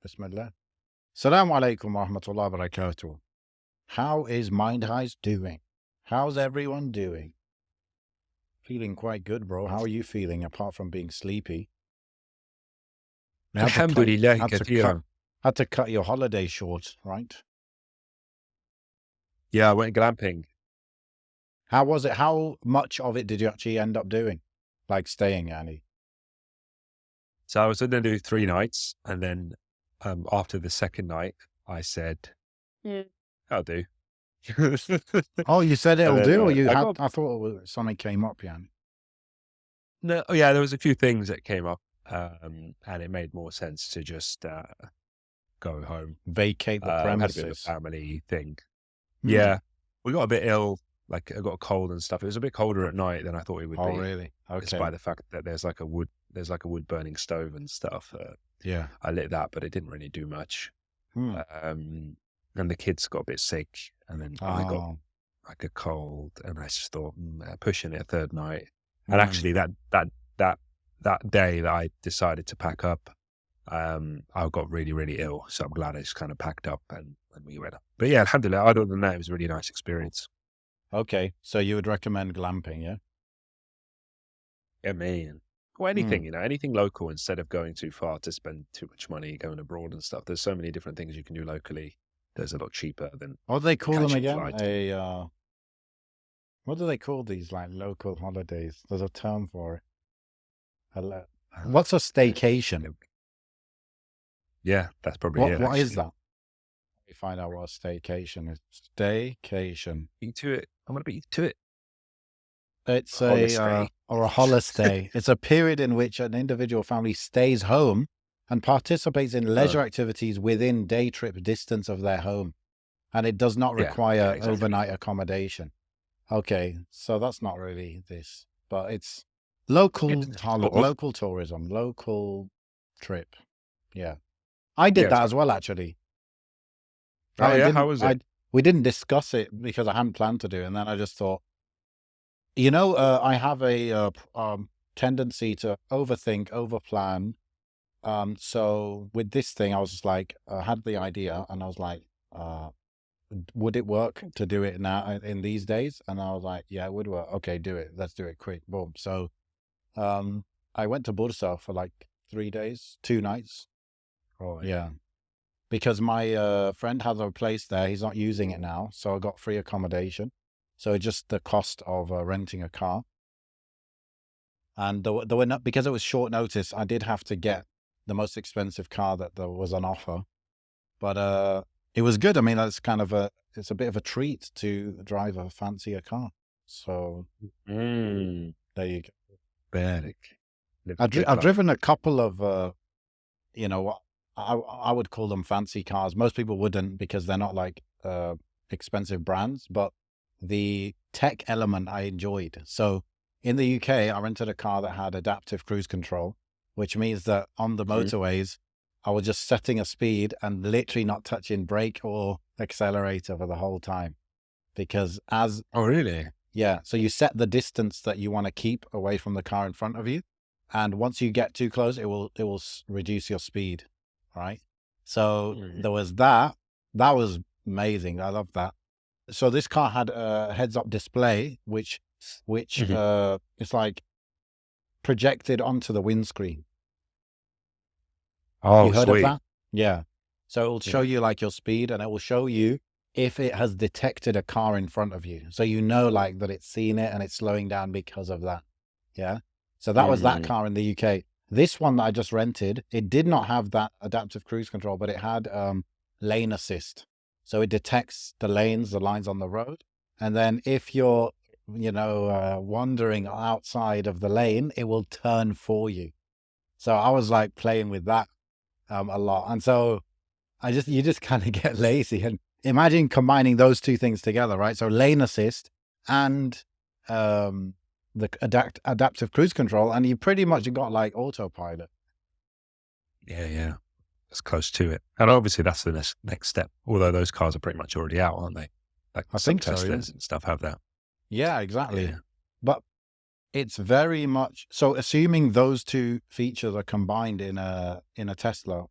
Bismillah. Assalamu alaikum wa rahmatullahi wa barakatuh. How is Mind Heist doing? How's everyone doing? Feeling quite good, bro. How are you feeling apart from being sleepy? You had to الحمد cut, لله had to cut, كثيرا. had to cut your holiday short, right? Yeah, I went glamping. How was it? How much of it did you actually end up doing? Like staying, Annie? So I was going to do 3 nights, and then after the second night, I said, "Yeah, I'll do." Oh, you said And it'll then do, or I got I thought it was, something came up, Yanni. no, oh yeah, there was a few things that came up, and it made more sense to just go home. Vacate the We had a bit of a premises. family thing. Hmm. Yeah, we got a bit ill. Like I got a cold and stuff. It was a bit colder at night than I thought it would Oh, be, really? Okay. despite the fact that there's like a wood burning stove and stuff. Yeah. I lit that, but it didn't really do much. Hmm. And the kids got a bit sick, and then I got Oh. like a cold, and I just thought pushing it a third night. And Hmm. actually, that day that I decided to pack up, I got really really ill. So I'm glad I just kind of packed up and we went up. But yeah, alhamdulillah. Other than that, it was a really nice experience. Okay. So you would recommend glamping, yeah? Yeah, man. Or anything, anything local instead of going too far to spend too much money going abroad and stuff. There's so many different things you can do locally. There's a lot cheaper than What do they call them catching again? flights. What do they call these like local holidays? There's a term for it. What's a staycation? Yeah, that's probably it. What is Actually, that? Let me find out what a staycation is. Staycation. beat to it. I'm gonna beat you to it. It's Holiday. or a holiday. It's a period in which an individual family stays home and participates in leisure activities within day trip distance of their home, and it does not Yeah, require exactly. overnight accommodation. Okay, so that's not really this, but it's local Sort of. local tourism, local trip. Yeah, I did Yeah. that as well, actually. Oh I yeah, how didn't. was it? We didn't discuss it because I hadn't planned to do, and then I just thought, I have a tendency to overthink, overplan. So with this thing, I was just like, I had the idea, and I was like, would it work to do it now in these days? And I was like, yeah, it would work. Okay, do it. Let's do it quick. Boom. So, I went to Bursa for like 3 days, 2 nights. Oh Yeah. Because my friend has a place there. He's not using it now. So I got free accommodation. So just the cost of renting a car. And there were not, because it was short notice, I did have to get the most expensive car that there was on offer. But it was good. I mean, it's a bit of a treat to drive a fancier car. So Mm, there you go. Berg. I've Live life. driven a couple of what I would call them fancy cars. Most people wouldn't because they're not like expensive brands, but the tech element I enjoyed. So in the UK, I rented a car that had adaptive cruise control, which means that on the motorways, I was just setting a speed and literally not touching brake or accelerator for the whole time. Because Oh really? yeah, so you set the distance that you want to keep away from the car in front of you. And once you get too close, it will reduce your speed. Right. So there was that. That was amazing. I love that. So this car had a heads-up display, which it's like projected onto the windscreen. Oh You heard of sweet. that? Yeah. So it will show you like your speed, and it will show you if it has detected a car in front of you. So you know like that it's seen it and it's slowing down because of that. Yeah. So that was that car in the UK. This one that I just rented, it did not have that adaptive cruise control, but it had lane assist. So it detects the lines on the road. And then if you're, wandering outside of the lane, it will turn for you. So I was like playing with that a lot. And so you just kind of get lazy, and imagine combining those two things together, right? So lane assist and the adaptive cruise control, and you pretty much got like autopilot. Yeah. That's close to it. And obviously that's the next step. Although those cars are pretty much already out, aren't they? Like I some think so, yeah. Teslas and stuff have that. Yeah, exactly. Yeah. But it's very much so. Assuming those two features are combined in a Tesla,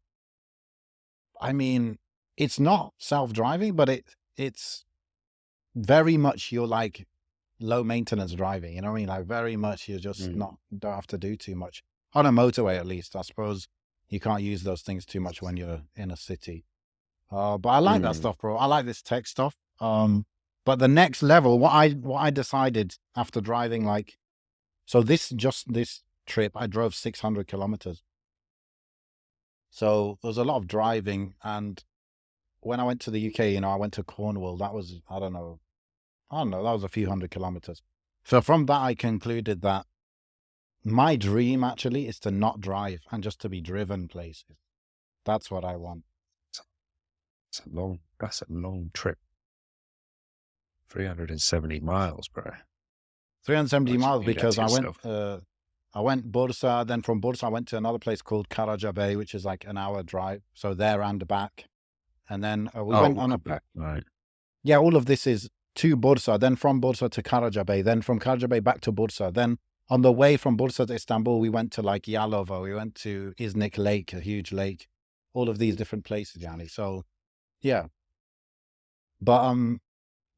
I mean, it's not self-driving, but it's very much you're like low maintenance driving. You know what I mean? Like very much you're just don't have to do too much on a motorway. At least I suppose you can't use those things too much when you're in a city. But I like that stuff, bro. I like this tech stuff. But the next level, what I decided after driving, like, so this trip, I drove 600 kilometers. So there was a lot of driving. And when I went to the UK, I went to Cornwall. That was, I don't know, that was a few hundred kilometers. So from that, I concluded that my dream actually is to not drive and just to be driven places. That's what I want. That's a long trip. 370 miles, bro. 370 miles because I went Bursa, then from Bursa I went to another place called Karacabey, which is like an hour drive. So there and back. And then we went on back, right. Yeah, all of this is to Bursa, then from Bursa to Karacabey, then from Karacabey back to Bursa. Then on the way from Bursa to Istanbul, we went to like Yalova, we went to Iznik Lake, a huge lake, all of these different places, Yani. So yeah.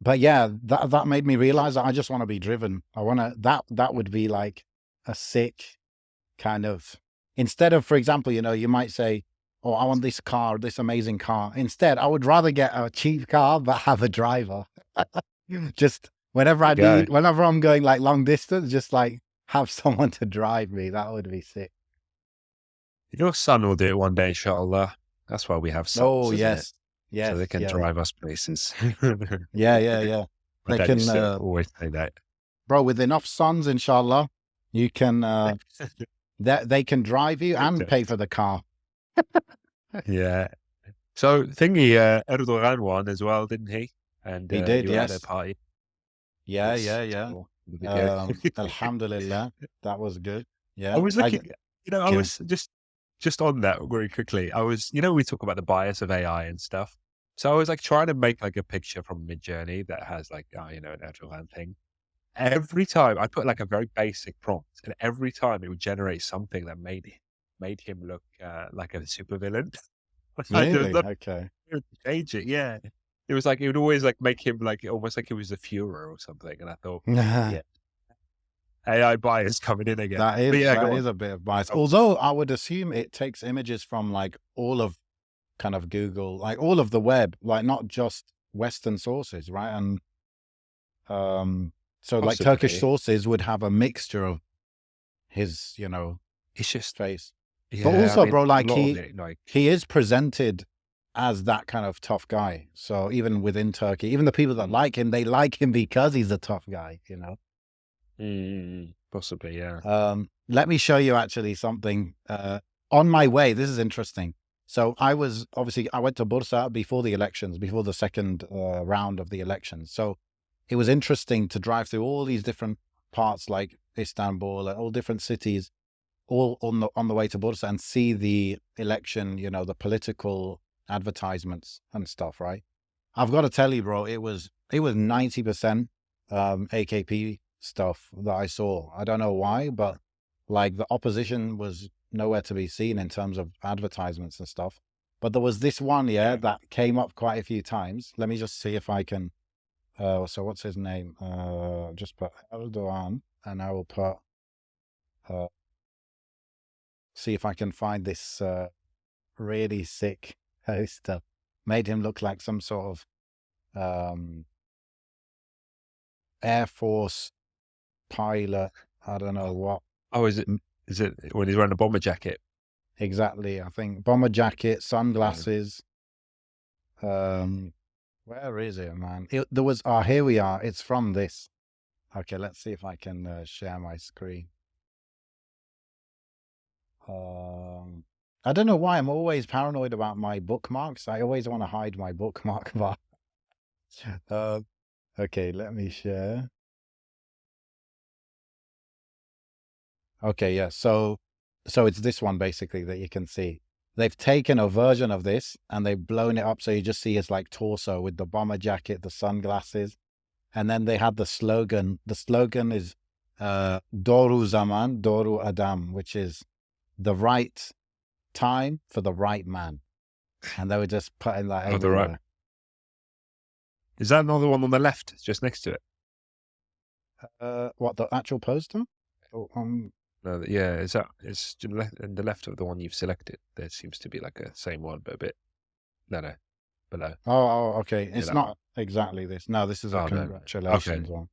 But yeah, that made me realize that I just want to be driven. I want to, that would be like a sick kind of, instead of, for example, you might say, oh, I want this car, this amazing car. Instead, I would rather get a cheap car, but have a driver. Just whenever I'm going like long distance, just like have someone to drive me. That would be sick. Your son will do it one day, inshallah. That's why we have sons. Oh, yes. Yes, so they can drive us places. Yeah. They can always say that, bro. With enough sons, inshallah, you can. They can drive you and pay for the car. Yeah. So thingy, Erdogan won as well, didn't he? And he did. You yes. Had a party. Yeah. Alhamdulillah, that was good. Yeah. I was looking. I was just on that very quickly. I was, we talk about the bias of AI and stuff. So I was like trying to make like a picture from Midjourney that has like, an Erdogan thing. Every time I put like a very basic prompt, and every time it would generate something that made him look like a supervillain. Really? Okay. It would change it, yeah. It was like it would always like make him like almost like he was a Führer or something. And I thought, yeah, AI bias coming in again. That is a bit of bias. Although I would assume it takes images from like all of kind of Google, like all of the web, like not just Western sources, right? And so like Turkish sources would have a mixture of his, it's just face. Yeah, but also, bro, like he is presented as that kind of tough guy. So even within Turkey, even the people that like him, they like him because he's a tough guy, Possibly, yeah. Let me show you actually something. On my way, this is interesting. So I went to Bursa before the elections, before the second round of the elections. So it was interesting to drive through all these different parts like Istanbul and all different cities, all on the way to Bursa, and see the election, the political advertisements and stuff, right? I've got to tell you, bro, it was 90% AKP stuff that I saw. I don't know why, but like the opposition was nowhere to be seen in terms of advertisements and stuff. But there was this one, that came up quite a few times. Let me just see if I can. So what's his name? Just put Erdogan, and I will put. See if I can find this really sick stuff. Made him look like some sort of Air Force pilot. I don't know what. Oh, is it when he's wearing a bomber jacket? Exactly. I think bomber jacket, sunglasses. Where is it, man? There was. Here we are. It's from this. Okay, let's see if I can share my screen. I don't know why I'm always paranoid about my bookmarks. I always want to hide my bookmark bar. Okay, let me share. Okay, yeah. So it's this one basically that you can see. They've taken a version of this and they've blown it up so you just see his like torso with the bomber jacket, the sunglasses, and then they had the slogan. The slogan is Doğru Zaman, Doğru Adam, which is the right time for the right man. and they were just putting that Oh, the right. everywhere. Is that another one on the left, just next to it? What, the actual poster? Oh, No, yeah, it's to the left of the one you've selected. There seems to be like a same one, but a bit no, below. Okay. Yeah, It's that not one. exactly this. No, this is a Oh no. Okay. congratulations one.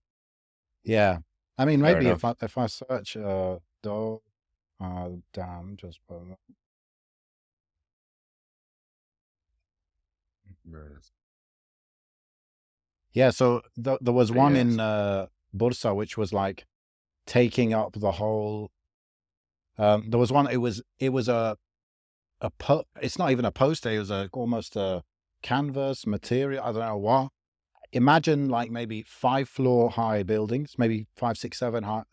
Yeah. I mean, Fair maybe enough. if I search do damn, just put that. Yeah, so there was one Yeah. in Bursa which was like taking up the whole there was one, it was it's not even a poster, it was almost a canvas material, I don't know what. Imagine like maybe 5-floor high buildings, maybe 5, 6, 7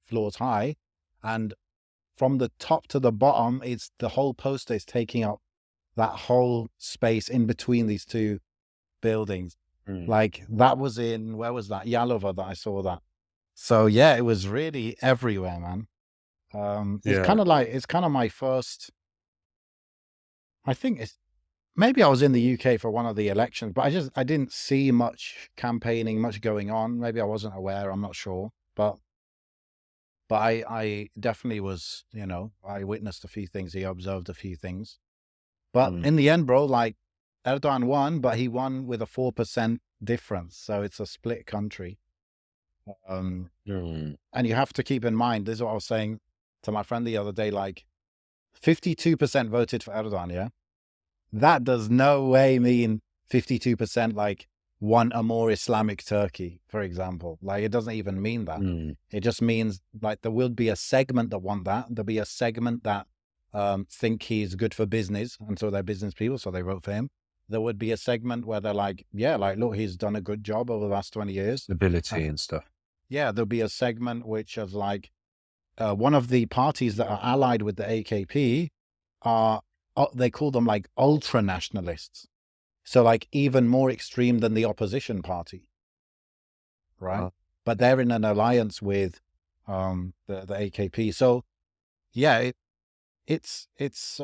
floors high, and from the top to the bottom, it's the whole poster is taking up that whole space in between these two buildings. Like that was in, where was that? Yalova that I saw that. So yeah, it was really everywhere, man. It's kind of my first, I think it's, maybe I was in the UK for one of the elections, but I didn't see much campaigning, much going on. Maybe I wasn't aware, I'm not sure. But I definitely was, I witnessed a few things, he observed a few things. But in the end, bro, like Erdogan won, but he won with a 4% difference. So it's a split country. And you have to keep in mind, this is what I was saying to my friend the other day, like 52% voted for Erdogan, yeah? That does no way mean 52% like want a more Islamic Turkey, for example. Like it doesn't even mean that. It just means like there will be a segment that want that. There'll be a segment that think he's good for business, and so they're business people, so they vote for him. There would be a segment where they're like, yeah, like look, he's done a good job over the last 20 years. Ability and stuff. Yeah, there'll be a segment which is like one of the parties that are allied with the AKP are, they call them like ultra nationalists. So like even more extreme than the opposition party, right? But they're in an alliance with the AKP. So yeah, it's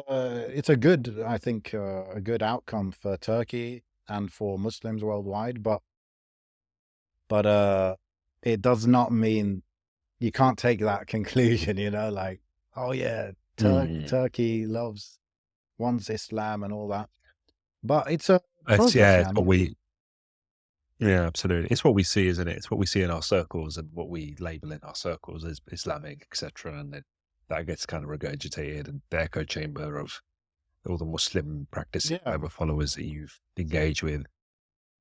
a good, I think, a good outcome for Turkey and for Muslims worldwide. But it does not mean, you can't take that conclusion, like, oh yeah, Turkey wants Islam and all that. But it's a progress, yeah, absolutely. It's what we see, isn't it? It's what we see in our circles and what we label in our circles as Islamic, etc. And that gets kind of regurgitated, and the echo chamber of all the Muslim practice followers that you've engaged with.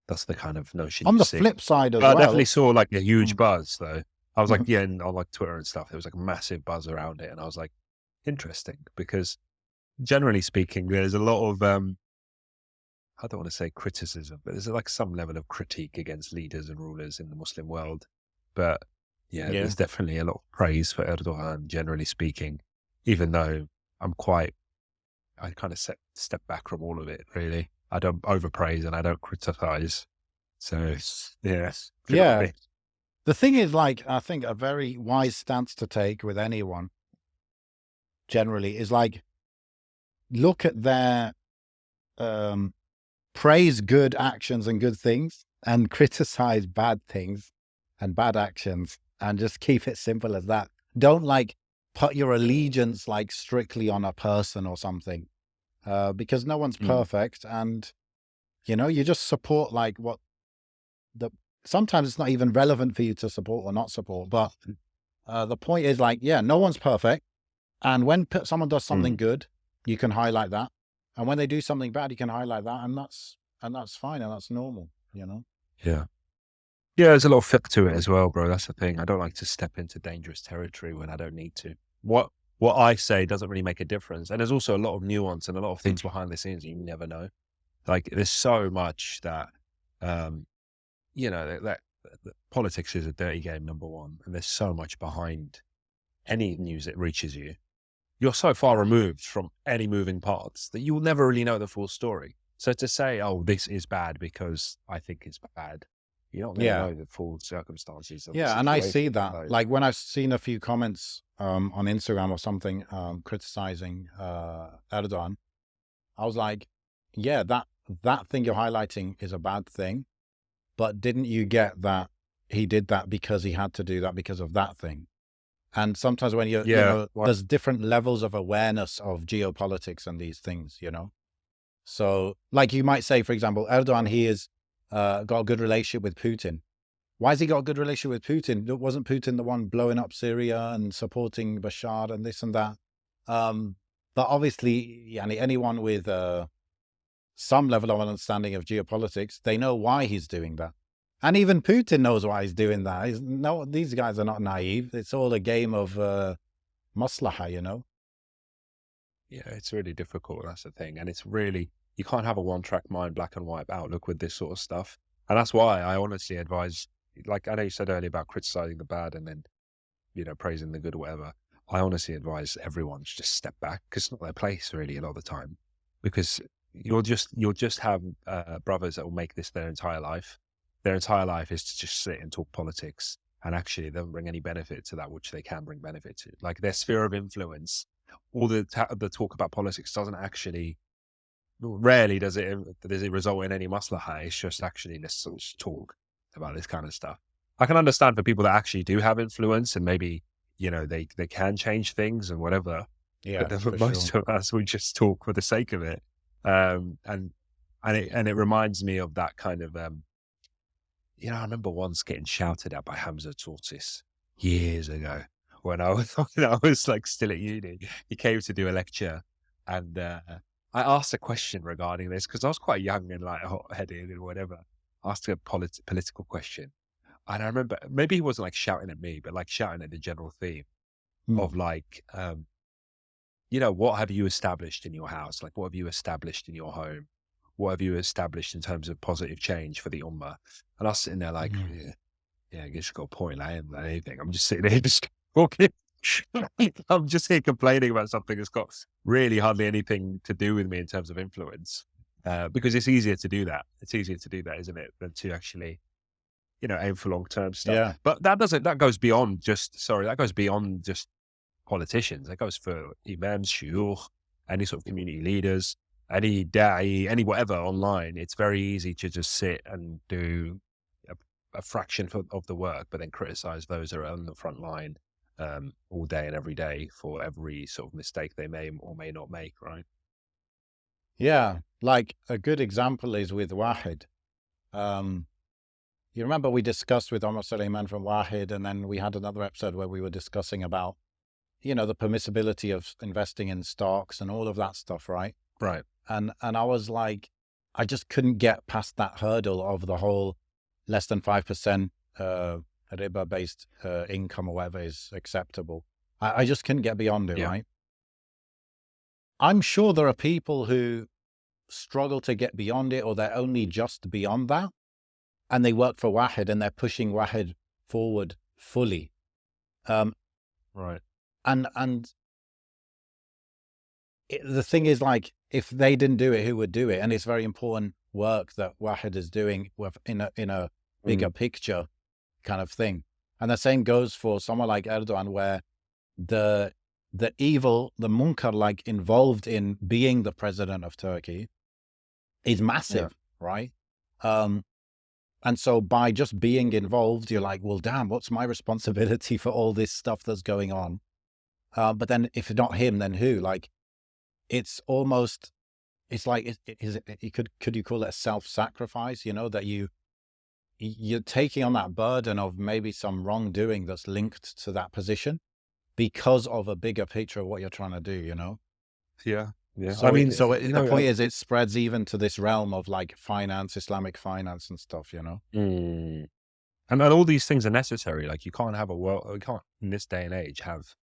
That's the kind of notion. On the flip side as well, I definitely saw like a huge buzz though. I was like, on like Twitter and stuff, there was like a massive buzz around it, and I was like, interesting, because generally speaking, there's a lot of I don't want to say criticism, but there's like some level of critique against leaders and rulers in the Muslim world. But there's definitely a lot of praise for Erdogan, generally speaking, even though I kind of step back from all of it, really. I don't overpraise and I don't criticize. So, yes. Yeah. The thing is, like, I think a very wise stance to take with anyone generally is like, look at their, praise good actions and good things and criticize bad things and bad actions, and just keep it simple as that. Don't like put your allegiance like strictly on a person or something, because no one's perfect. And, you just support like what sometimes it's not even relevant for you to support or not support. But the point is like, no one's perfect. And when someone does something good, you can highlight that. And when they do something bad, you can highlight that. And that's fine. And that's normal, Yeah. Yeah, there's a lot of fiqh to it as well, bro. That's the thing. I don't like to step into dangerous territory when I don't need to. What I say doesn't really make a difference. And there's also a lot of nuance and a lot of things behind the scenes you never know. Like there's so much that, that politics is a dirty game, number one. And there's so much behind any news that reaches you. You're so far removed from any moving parts that you will never really know the full story. So to say, oh, this is bad because I think it's bad, you don't really know the full circumstances of the situation. And I see that. Like when I've seen a few comments on Instagram or something criticizing Erdogan, I was like, yeah, that thing you're highlighting is a bad thing, but didn't you get that he did that because he had to do that because of that thing? And sometimes when Yeah. there's different levels of awareness of geopolitics and these things, So, like you might say, for example, Erdogan, he has got a good relationship with Putin. Why has he got a good relationship with Putin? Wasn't Putin the one blowing up Syria and supporting Bashar and this and that? But obviously, anyone with some level of understanding of geopolitics, they know why he's doing that. And even Putin knows why he's doing that. These guys are not naive. It's all a game of maslaha. Yeah, it's really difficult. That's the thing. And it's really, you can't have a one-track mind, black and white outlook with this sort of stuff. And that's why I honestly advise, like I know you said earlier about criticizing the bad and then, praising the good or whatever. I honestly advise everyone to just step back because it's not their place really a lot of the time, because you'll just have brothers that will make this their entire life. Their entire life is to just sit and talk politics, and actually they don't bring any benefit to that which they can bring benefit to. Like their sphere of influence, all the talk about politics doesn't actually, rarely does it result in any maslaha. It's just actually let's sort of talk about this kind of stuff. I can understand for people that actually do have influence and maybe, they can change things and whatever. Yeah, But then for for most sure. of us, we just talk for the sake of it. And it reminds me of that kind of, I remember once getting shouted at by Hamza Tortis years ago when I was, I was like still at uni. He came to do a lecture, and I asked a question regarding this because I was quite young and like hot-headed and whatever. Asked a political question, and I remember maybe he wasn't like shouting at me, but like shouting at the general theme of like, what have you established in your house? Like, what have you established in your home? What have you established in terms of positive change for the ummah? And I was sitting there like, yeah, I guess you got a point. I ain't done anything. I'm just sitting there just talking. I'm just here complaining about something that's got really hardly anything to do with me in terms of influence. Because it's easier to do that. It's easier to do that, isn't it, than to actually, aim for long-term stuff. Yeah. But that goes beyond just politicians. That goes for imams, shuyukh, any sort of community leaders, any da'i, any whatever online. It's very easy to just sit and do a fraction of the work, but then criticize those that are on the front line all day and every day for every sort of mistake they may or may not make, right? Yeah. Like a good example is with Wahid. You remember we discussed with Omar Suleiman from Wahid, and then we had another episode where we were discussing about, the permissibility of investing in stocks and all of that stuff, right? Right. And I was like, I just couldn't get past that hurdle of the whole less than 5% riba-based income or whatever is acceptable. I just couldn't get beyond it, Yeah. right? I'm sure there are people who struggle to get beyond it, or they're only just beyond that, and they work for Wahid and they're pushing Wahid forward fully. Right. And the thing is, like, if they didn't do it, who would do it? And it's very important work that Wahid is doing in a bigger picture kind of thing. And the same goes for someone like Erdogan, where the evil, the munkar, like involved in being the president of Turkey is massive, right? And so by just being involved, you're like, well, damn, what's my responsibility for all this stuff that's going on? But then if not him, then who? Like, it's almost, it's like, could you call it a self-sacrifice, that you're taking on that burden of maybe some wrongdoing that's linked to that position because of a bigger picture of what you're trying to do, Yeah. Yeah. So the point is, it spreads even to this realm of like finance, Islamic finance and stuff, And all these things are necessary. Like you can't in this day and age have,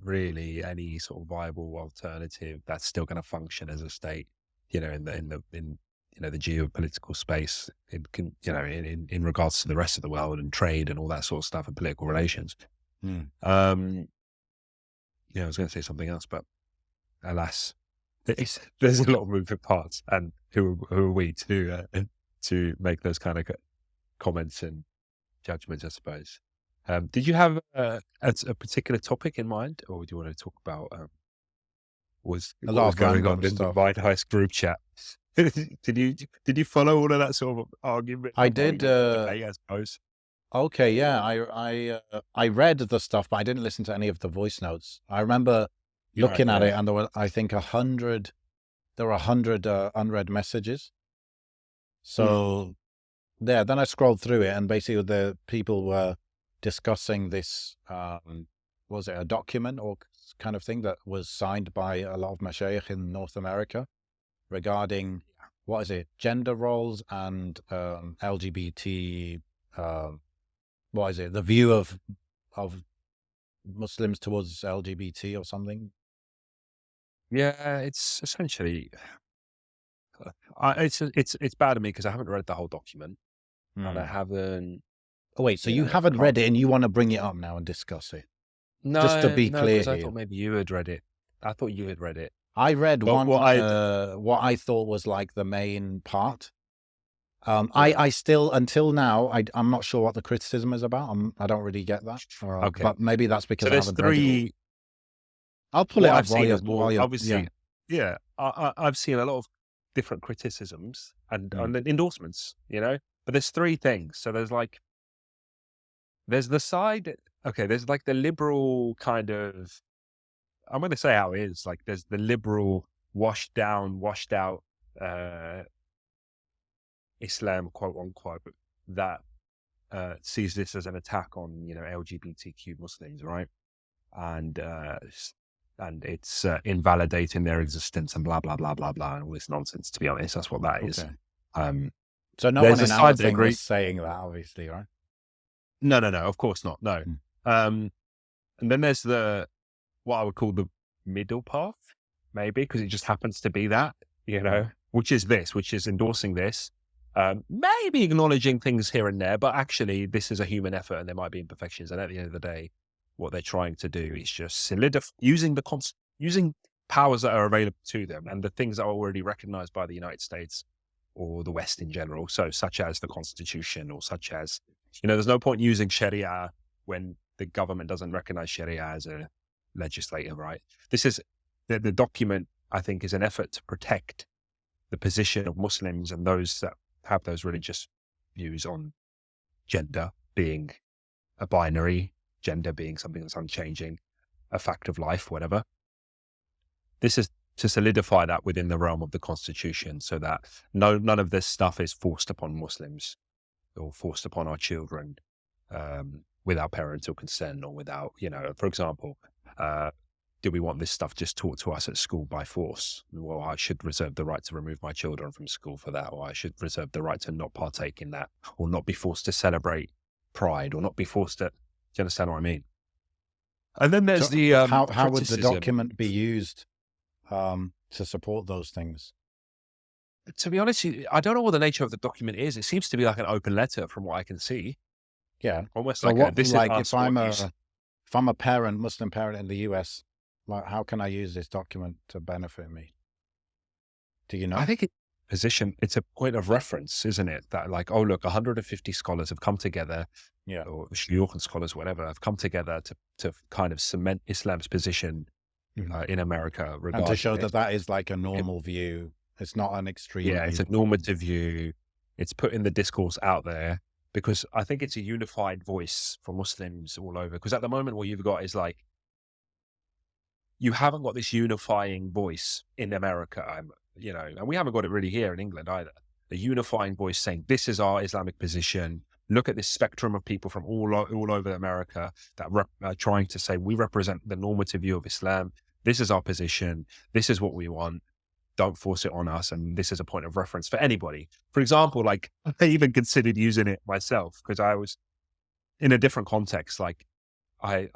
really any sort of viable alternative that's still going to function as a state, in the geopolitical space, in regards to the rest of the world and trade and all that sort of stuff and political relations. I was going to say something else, but alas, there's a lot of moving parts, and who are we to make those kind of comments and judgments, I suppose. Did you have a particular topic in mind, or do you want to talk about was A what lot was of going random on in the stuff. Heist group chat. Did you follow all of that sort of argument? I did. Debate, I suppose. Okay, yeah, I read the stuff, but I didn't listen to any of the voice notes. I remember looking at it, and there were, I think, 100. There were 100 unread messages. So yeah, then I scrolled through it, and basically the people were discussing this. Was it a document or kind of thing that was signed by a lot of mashayikh in North America regarding what is it, gender roles and LGBT. What is it? The view of Muslims towards LGBT or something. Yeah, it's essentially. It's bad of me because I haven't read the whole document and I haven't. Oh wait, so you know, haven't read it and you want to bring it up now and discuss it? Just to No, be no, clear because I here, thought maybe you had read it. I thought you had read it. I read But one what I what I thought was like the main part. Yeah. I still, until now, I'm not sure what the criticism is about. I don't really get that. Okay. But maybe that's So because I there's haven't read it. three. I'll pull it What up I've seen is more while you're, obviously. Yeah, I've seen a lot of different criticisms and endorsements. But there's three things. So there's the side. Okay, there's like the liberal kind of. I'm going to say how it is. Like there's the liberal, washed out Islam, quote unquote, that sees this as an attack on LGBTQ Muslims, right? And it's invalidating their existence and blah blah blah blah blah and all this nonsense. To be honest, that's what that is. Okay. So no one in our thing was saying that, obviously, right? No, of course not. No. And then there's what I would call the middle path, maybe, because it just happens to be that, which is endorsing this, maybe acknowledging things here and there, but actually this is a human effort and there might be imperfections. And at the end of the day, what they're trying to do is just using powers that are available to them and the things that are already recognized by the United States or the West in general. So such as the Constitution, or such as, there's no point using Sharia when the government doesn't recognize Sharia as a legislative right. This is the document, I think, is an effort to protect the position of Muslims and those that have those religious views on gender being a binary, gender being something that's unchanging, a fact of life, whatever. This is to solidify that within the realm of the Constitution, so that none of this stuff is forced upon Muslims or forced upon our children without parental consent, or without, for example, do we want this stuff just taught to us at school by force? Well, I should reserve the right to remove my children from school for that, or I should reserve the right to not partake in that, or not be forced to celebrate Pride, or not be forced to. Do you understand what I mean? And then there's how would the document be used to support those things? To be honest, I don't know what the nature of the document is. It seems to be like an open letter from what I can see. Yeah, almost so like if I'm a parent, Muslim parent in the US, like how can I use this document to benefit me? Do you know? I think it's a point of reference, isn't it? That like, oh look, 150 scholars have come together, or Shuyukh scholars, whatever, have come together to kind of cement Islam's position in America, and to show that is like a normal view. It's not an extreme. Yeah, it's a normative view. It's putting the discourse out there, because I think it's a unified voice for Muslims all over. Because at the moment, what you've got is like, you haven't got this unifying voice in America, and we haven't got it really here in England either. A unifying voice saying, this is our Islamic position. Look at this spectrum of people from all over America that are trying to say, we represent the normative view of Islam. This is our position. This is what we want. Don't force it on us. And this is a point of reference for anybody. For example, like I even considered using it myself, because I was in a different context. Like I'm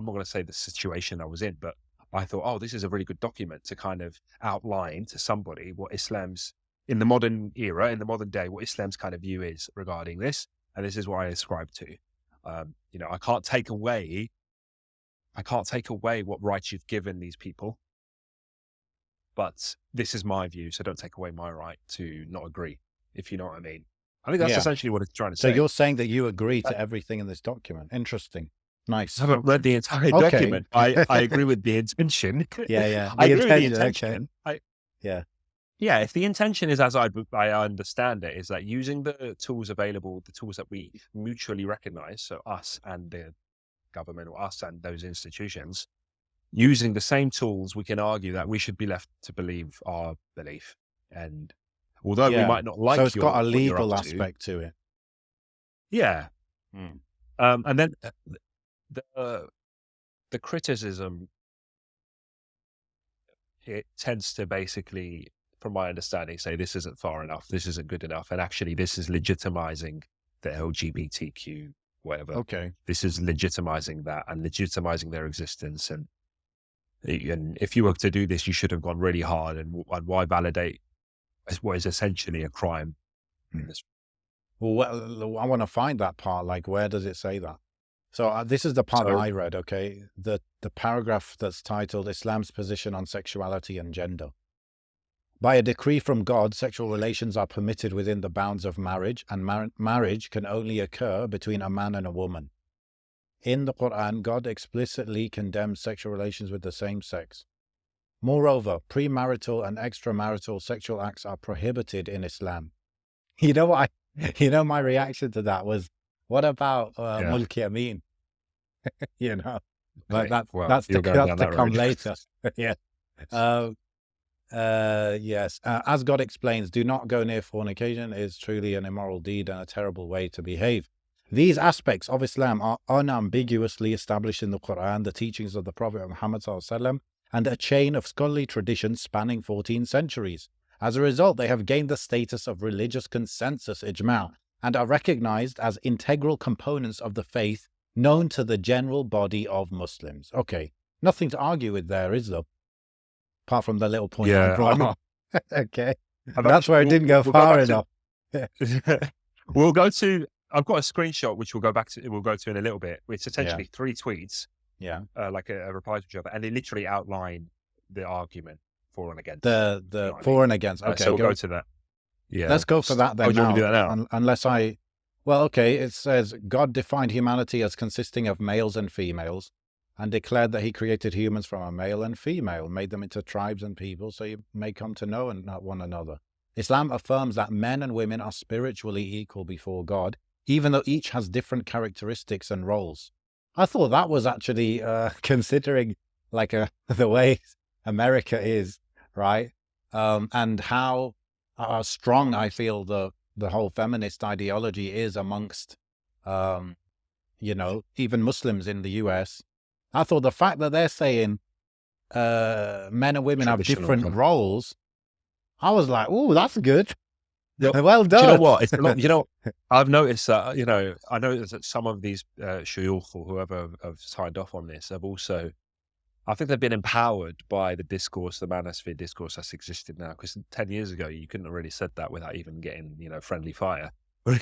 not going to say the situation I was in, but I thought, oh, this is a really good document to kind of outline to somebody what Islam's, in the modern era, in the modern day, what Islam's kind of view is regarding this. And this is what I ascribe to. I can't take away what rights you've given these people, but this is my view. So don't take away my right to not agree, if you know what I mean. I think that's essentially what it's trying to say. So you're saying that you agree to everything in this document. Interesting. Nice. I haven't read the entire Okay. document. I agree with the intention. Yeah. I The agree with the intention. intention. Yeah. Yeah, if the intention is, as I understand it, is that using the tools available, the tools that we mutually recognize, so us and the government, or us and those institutions, using the same tools, we can argue that we should be left to believe our belief. And although we Yeah. might not So like it's got a what you're legal up to, aspect to it. yeah. Mm. And then the criticism, it tends to basically, from my understanding, say this isn't far enough, this isn't good enough, and actually this is legitimizing the LGBTQ whatever. Okay. This is legitimizing that and legitimizing their existence. And if you were to do this, you should have gone really hard. And why validate what is essentially a crime? Well, I want to find that part. Like, where does it say that? So this is the part that I read. Okay, the paragraph that's titled "Islam's Position on Sexuality and Gender." By a decree from God, sexual relations are permitted within the bounds of marriage, and marriage can only occur between a man and a woman. In the Quran, God explicitly condemns sexual relations with the same sex. Moreover, premarital and extramarital sexual acts are prohibited in Islam. You know what? My reaction to that was, what about Mulk Yamin? Like that's to come later. Yeah. Yes. As God explains, do not go near fornication is truly an immoral deed and a terrible way to behave. These aspects of Islam are unambiguously established in the Quran, the teachings of the Prophet Muhammad ﷺ, and a chain of scholarly traditions spanning 14 centuries. As a result, they have gained the status of religious consensus, ijma', and are recognized as integral components of the faith known to the general body of Muslims. Okay, nothing to argue with there, is there? Apart from the little point I brought up. Okay, that's where it didn't go far enough. We'll go to, I've got a screenshot which we'll go to in a little bit. It's essentially 3 tweets. Yeah. Like a reply to each other, and they literally outline the argument for and against. The for and against. Okay, so we'll go to that. Yeah. Let's go for that then. Do you want to do that now? Unless okay, it says God defined humanity as consisting of males and females, and declared that he created humans from a male and female, made them into tribes and people, so you may come to know one another. Islam affirms that men and women are spiritually equal before God, even though each has different characteristics and roles. I thought that was actually, considering like the way America is, right? And how strong I feel the whole feminist ideology is amongst, even Muslims in the US. I thought the fact that they're saying men and women have different roles, I was like, oh, that's good. Well done. Do you know what? It's a lot, I've noticed that, I noticed that some of these shuyukh or whoever have signed off on this have also, I think they've been empowered by the discourse, the manosphere discourse that's existed now. Because 10 years ago, you couldn't have really said that without even getting, friendly fire. Do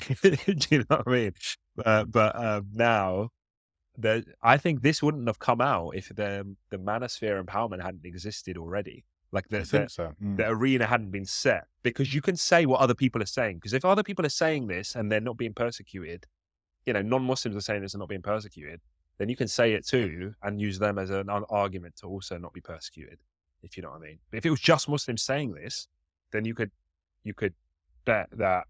you know what I mean? But now, I think this wouldn't have come out if the manosphere empowerment hadn't existed already. Like the arena hadn't been set, because you can say what other people are saying. Because if other people are saying this and they're not being persecuted, non-Muslims are saying this and not being persecuted, then you can say it too and use them as an argument to also not be persecuted, if you know what I mean. But if it was just Muslims saying this, then you could bet that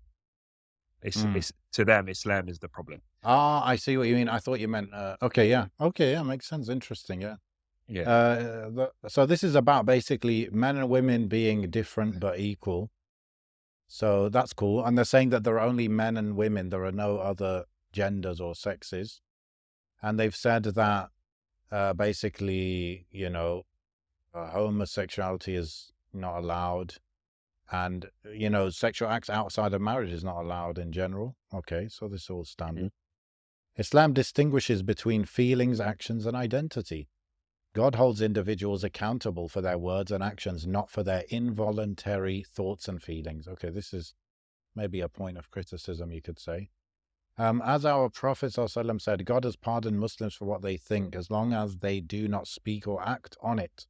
it's to them, Islam is the problem. I see what you mean. I thought you meant, okay, yeah, makes sense. Interesting, yeah. Yeah. So this is about basically men and women being different but equal. So that's cool. And they're saying that there are only men and women. There are no other genders or sexes. And they've said that basically, homosexuality is not allowed. And, sexual acts outside of marriage is not allowed in general. Okay, so this is all standard. Islam distinguishes between feelings, actions, and identity. God holds individuals accountable for their words and actions, not for their involuntary thoughts and feelings. Okay, this is maybe a point of criticism, you could say. As our Prophet ﷺ said, God has pardoned Muslims for what they think, as long as they do not speak or act on it.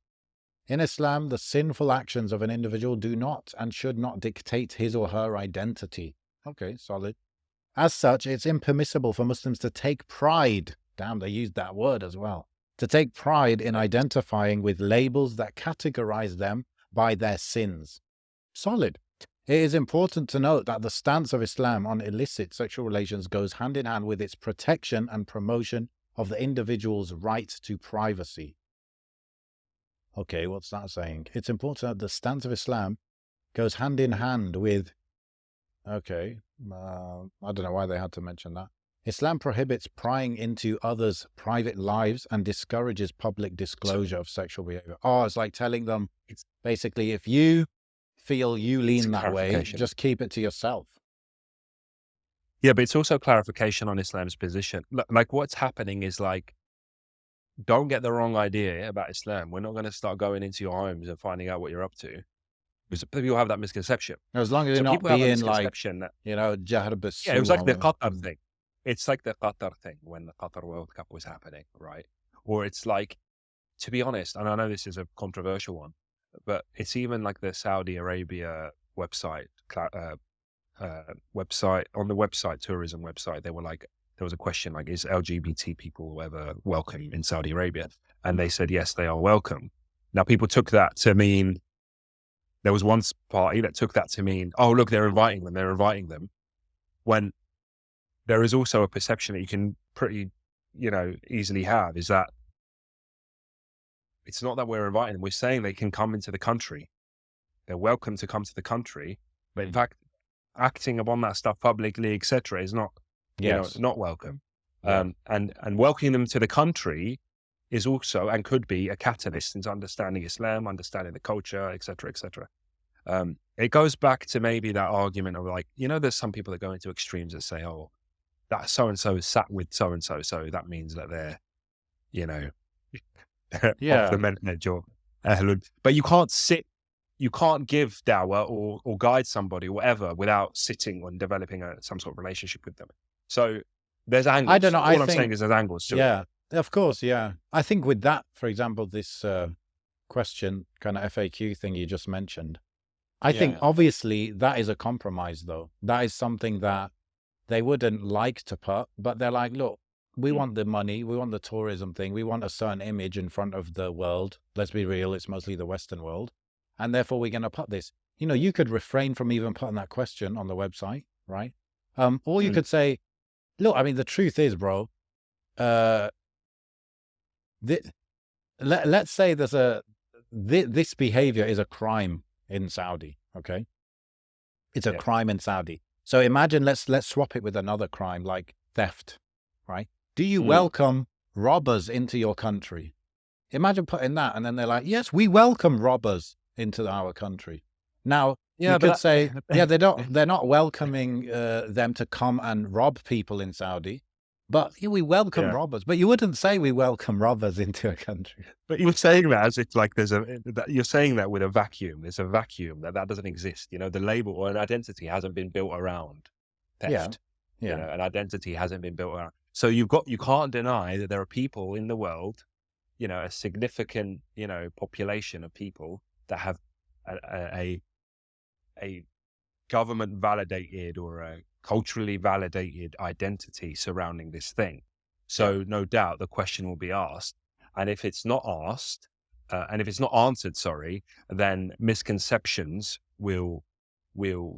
In Islam, the sinful actions of an individual do not and should not dictate his or her identity. Okay, solid. As such, it's impermissible for Muslims to take pride Damn, they used that word as well. To take pride in identifying with labels that categorize them by their sins. Solid. It is important to note that the stance of Islam on illicit sexual relations goes hand in hand with its protection and promotion of the individual's right to privacy. Okay, what's that saying? It's important that the stance of Islam goes hand in hand with... Okay, I don't know why they had to mention that. Islam prohibits prying into others' private lives and discourages public disclosure of sexual behavior. Oh, it's like telling them, basically, if you feel you lean that way, just keep it to yourself. Yeah, but it's also clarification on Islam's position. Like what's happening is like, don't get the wrong idea about Islam. We're not going to start going into your homes and finding out what you're up to. Because people have that misconception. As long as you're not being like, you know, Jahr bis. Yeah, it was like the Qatar thing. It's like the Qatar thing when the Qatar World Cup was happening, right? Or it's like, to be honest, and I know this is a controversial one, but it's even like the Saudi Arabia website, on the website, tourism website, they were like, there was a question like, is LGBT people ever welcome in Saudi Arabia? And they said, yes, they are welcome. Now people took that to mean, there was one party that took that to mean, oh, look, they're inviting them. When there is also a perception that you can pretty, easily have, is that it's not that we're inviting them. We're saying they can come into the country. They're welcome to come to the country. But in fact, acting upon that stuff publicly, etc., is not, not welcome. Yeah. And welcoming them to the country is also, and could be, a catalyst into understanding Islam, understanding the culture, etc., etc. It goes back to maybe that argument of like, there's some people that go into extremes that say, oh, that so-and-so is sat with so-and-so, so that means that they're, off the manhaj or ahlul. But you can't give dawah or guide somebody or whatever without sitting and developing some sort of relationship with them. So there's angles. I don't know. All I'm saying is there's angles to it. Of course. Yeah. I think with that, for example, this question, kind of FAQ thing you just mentioned, I think obviously that is a compromise though. That is something that they wouldn't like to put, but they're like, look, we want the money, we want the tourism thing, we want a certain image in front of the world. Let's be real, it's mostly the Western world. And therefore we're going to put this. You could refrain from even putting that question on the website, right? Or you could say, look, I mean, the truth is, bro, let's say this behavior is a crime in Saudi, okay? It's a crime in Saudi. So imagine, let's swap it with another crime like theft, right? Do you welcome robbers into your country? Imagine putting that, and then they're like, yes, we welcome robbers into our country. Now, you could say, they're not welcoming them to come and rob people in Saudi, but we welcome robbers. But you wouldn't say we welcome robbers into a country. But you're saying that as if like you're saying that with a vacuum. There's a vacuum that doesn't exist. The label or an identity hasn't been built around theft. An identity hasn't been built around. So you can't deny that there are people in the world, a significant, population of people that have a government validated or a culturally validated identity surrounding this thing. So no doubt the question will be asked. And if it's not asked, and if it's not answered, then misconceptions will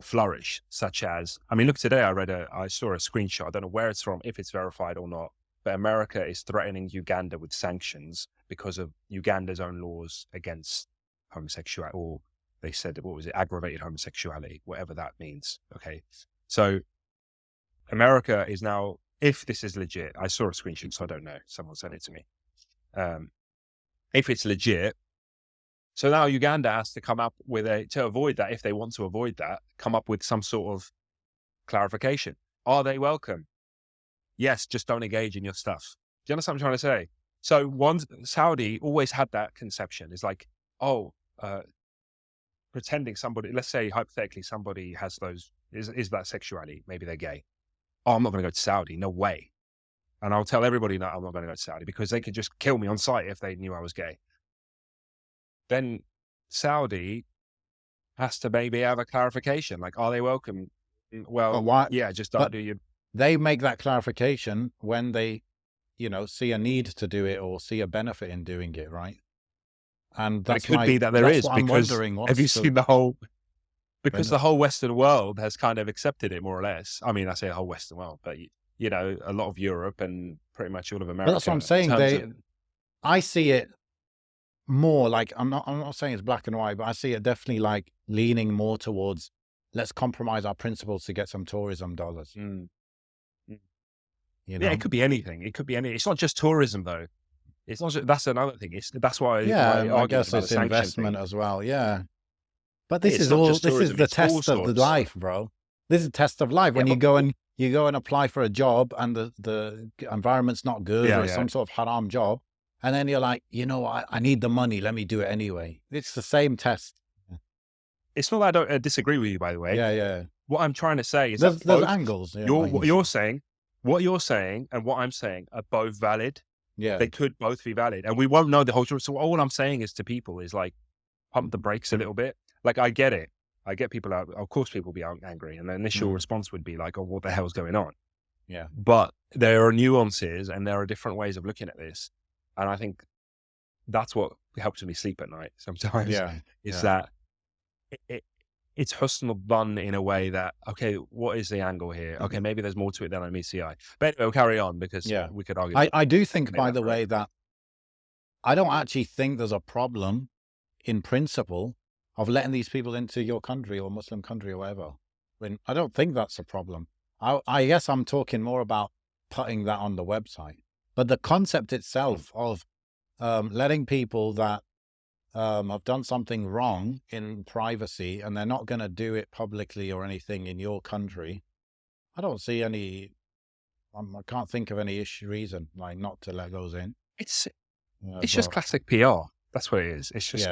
flourish, such as, I mean, look, today I saw a screenshot. I don't know where it's from, if it's verified or not, but America is threatening Uganda with sanctions because of Uganda's own laws against homosexuality, or they said, aggravated homosexuality, whatever that means. Okay. So America is now, if this is legit, I saw a screenshot, so I don't know, someone sent it to me. If it's legit, so now Uganda has to come up with to avoid that, if they want to avoid that, come up with some sort of clarification. Are they welcome? Yes, just don't engage in your stuff. Do you understand what I'm trying to say? So Saudi always had that conception. It's like, pretending somebody, let's say hypothetically somebody has those, is that sexuality? Maybe they're gay. Oh, I'm not going to go to Saudi. No way. And I'll tell everybody, no, I'm not going to go to Saudi, because they could just kill me on sight if they knew I was gay. Then Saudi has to maybe have a clarification. Like, are they welcome? Well, why? Yeah, just don't do your... They make that clarification when they see a need to do it or see a benefit in doing it, right? And But it that's could be that there is, what I'm because wondering. have you seen the whole? Because the benefit? whole Western world has kind of accepted it more or less. I mean, I say the whole Western world, but a lot of Europe and pretty much all of But that's what I'm America. saying. I see it more like, I'm not saying it's black and white, but I see it definitely like leaning more towards, let's compromise our principles to get some tourism dollars. Mm. Mm. You Yeah, know? it could be anything. It could be anything. It's not just tourism though. It's not. That's another thing. That's why. Yeah, my I guess argument about it's the sanction investment thing. as well. Yeah. But this It's is not all, just this is tourism. the It's all test of the sorts. life, bro. This is the test of life. Yeah, When you but go and apply for a job and the environment's not good, or it's yeah. some sort of haram job. And then you're like, I need the money. Let me do it anyway. It's the same test. It's not that I don't disagree with you, by the way. Yeah. What I'm trying to say is There's that both angles. Yeah, what you're saying and what I'm saying are both valid. yeah. They could both be valid, and we won't know the whole truth. So all I'm saying is to people is like, pump the brakes a little bit. Like, I get it. I get people out. Of course, people will be angry, and the initial response would be like, "Oh, what the hell's going on?" Yeah. But there are nuances, and there are different ways of looking at this, and I think that's what helps me sleep at night sometimes. Yeah. Is that it's husnul done in a way that, okay, what is the angle here? Okay, maybe there's more to it than I meet CI. But anyway, we'll carry on, because we could argue. I do think, by the way, that I don't actually think there's a problem in principle of letting these people into your country or Muslim country or whatever. I don't think that's a problem. I guess I'm talking more about putting that on the website. But the concept itself of letting people that have done something wrong in privacy, and they're not going to do it publicly or anything in your country, I don't see any, I can't think of any reason like not to let those in. It's just classic PR. That's what it is. It's just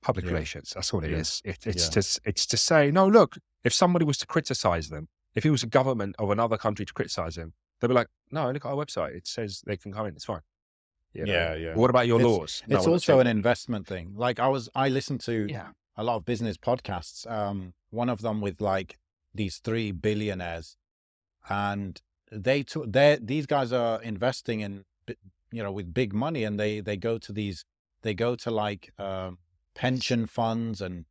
public relations. That's what it is. It's to say, no, look, if somebody was to criticize them, if it was a government of another country to criticize them, they'd be like, no, look at our website. It says they can come in. It's fine. Yeah. What about your laws? It's also an investment thing. Like I listened to a lot of business podcasts. One of them with like these 3 billionaires, and these guys are investing in, with big money, and they go to like pension funds and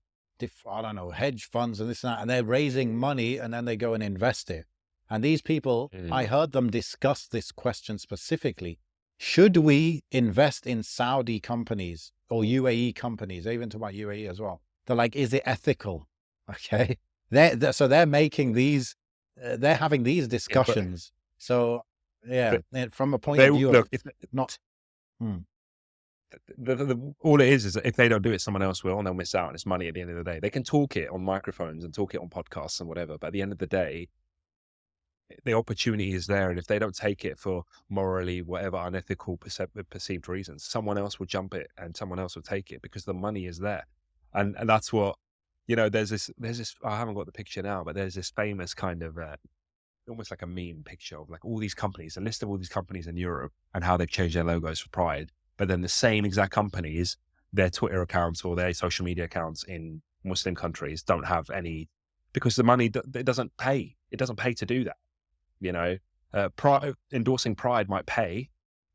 I don't know, hedge funds and this and that, and they're raising money, and then they go and invest it. And these people, I heard them discuss this question specifically. Should we invest in Saudi companies or UAE companies? They even talk about UAE as well. They're like, is it ethical? Okay. So they're making these, they're having these discussions. So from a point of view of not. All it is that if they don't do it, someone else will, and they'll miss out, and it's money at the end of the day. They can talk it on microphones and talk it on podcasts and whatever, but at the end of the day, the opportunity is there, and if they don't take it for morally, whatever unethical perceived reasons, someone else will jump it, and someone else will take it, because the money is there. And that's what, there's this, I haven't got the picture now, but there's this famous kind of almost like a meme picture of like all these companies, a list of all these companies in Europe and how they've changed their logos for pride. But then the same exact companies, their Twitter accounts or their social media accounts in Muslim countries don't have any, because the money, it doesn't pay. It doesn't pay to do that. Endorsing Pride might pay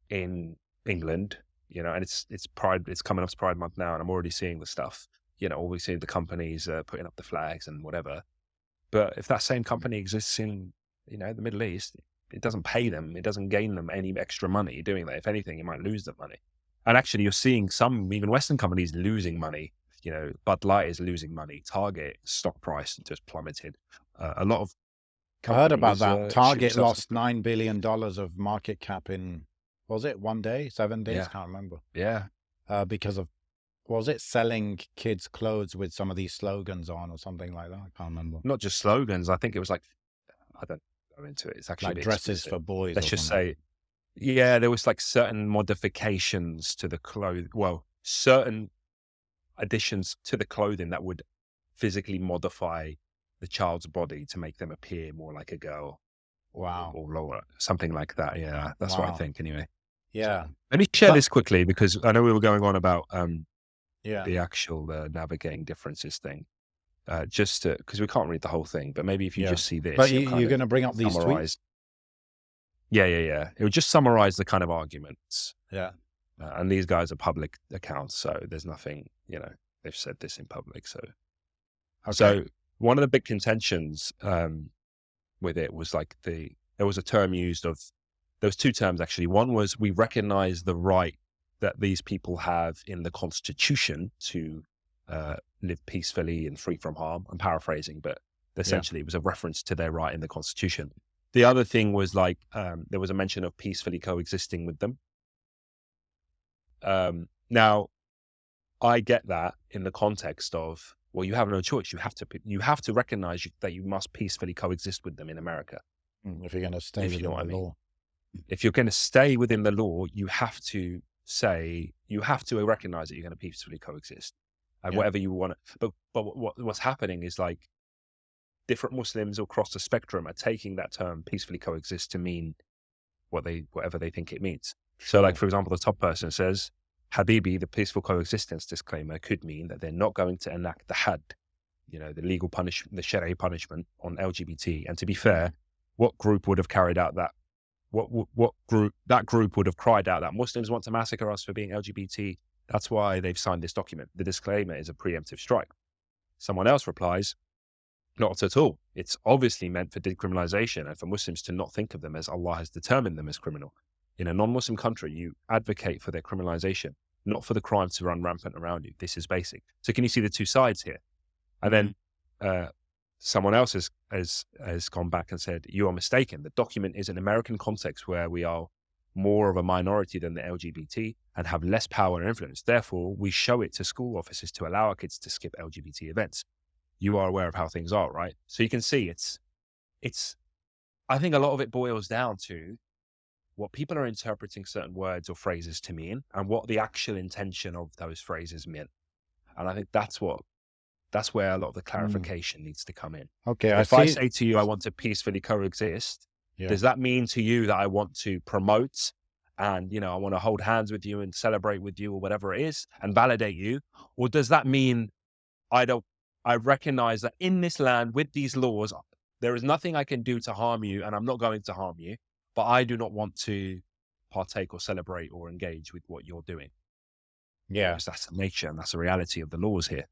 in England, and it's Pride. It's coming up to Pride Month now, and I'm already seeing the stuff. Always seeing the companies putting up the flags and whatever. But if that same company exists in, the Middle East, it doesn't pay them. It doesn't gain them any extra money doing that. If anything, it might lose them money. And actually, you're seeing some even Western companies losing money. Bud Light is losing money. Target stock price just plummeted. A lot of I heard about that. Target lost $9 billion of market cap in, was it 1 day, 7 days? Yeah. Can't remember. Yeah. Because of, was it selling kids' clothes with some of these slogans on or something like that? I can't remember. Not just slogans. I think it was like, I don't go into it. It's actually like dresses for boys. Let's just say, there was like certain modifications to the clothes. Well, certain additions to the clothing that would physically modify the child's body to make them appear more like a girl. Wow. Or lower, something like that. Yeah, that's what I think anyway. Yeah. Let me share this quickly, because I know we were going on about the actual navigating differences thing. Just because we can't read the whole thing, but maybe if you just see this. But you're going to bring up these tweets? Yeah. It would just summarize the kind of arguments. Yeah. And these guys are public accounts, so there's nothing, they've said this in public. So, So one of the big contentions with it was like there was a term used there was two terms actually. One was, we recognize the right that these people have in the Constitution to live peacefully and free from harm. I'm paraphrasing, but essentially it was a reference to their right in the Constitution. The other thing was like, there was a mention of peacefully coexisting with them. Now, I get that in the context of, well, you have no choice. You have to recognize that you must peacefully coexist with them in America. If you're going to stay within the law. If you're going to stay within the law, you have to recognize that you're going to peacefully coexist. And whatever you want to, but what's happening is like different Muslims across the spectrum are taking that term peacefully coexist to mean whatever they think it means. So like, for example, the top person says, Habibi, the peaceful coexistence disclaimer could mean that they're not going to enact the had, the legal punishment, the Sharia punishment on LGBT. And to be fair, what group would have carried out that? That group would have cried out that Muslims want to massacre us for being LGBT. That's why they've signed this document. The disclaimer is a preemptive strike. Someone else replies, not at all. It's obviously meant for decriminalization and for Muslims to not think of them as Allah has determined them as criminal. In a non-Muslim country, you advocate for their criminalization, not for the crime to run rampant around you. This is basic. So can you see the two sides here? And then someone else has gone back and said, you are mistaken. The document is an American context where we are more of a minority than the LGBT and have less power and influence. Therefore, we show it to school officers to allow our kids to skip LGBT events. You are aware of how things are, right? So you can see I think a lot of it boils down to what people are interpreting certain words or phrases to mean and what the actual intention of those phrases meant. And I think that's where a lot of the clarification needs to come in. Okay. If I say to you, I want to peacefully coexist, does that mean to you that I want to promote and, I want to hold hands with you and celebrate with you or whatever it is and validate you? Or does that mean I recognize that in this land with these laws, there is nothing I can do to harm you and I'm not going to harm you, but I do not want to partake or celebrate or engage with what you're doing. Yeah. Because that's the nature and that's the reality of the laws here.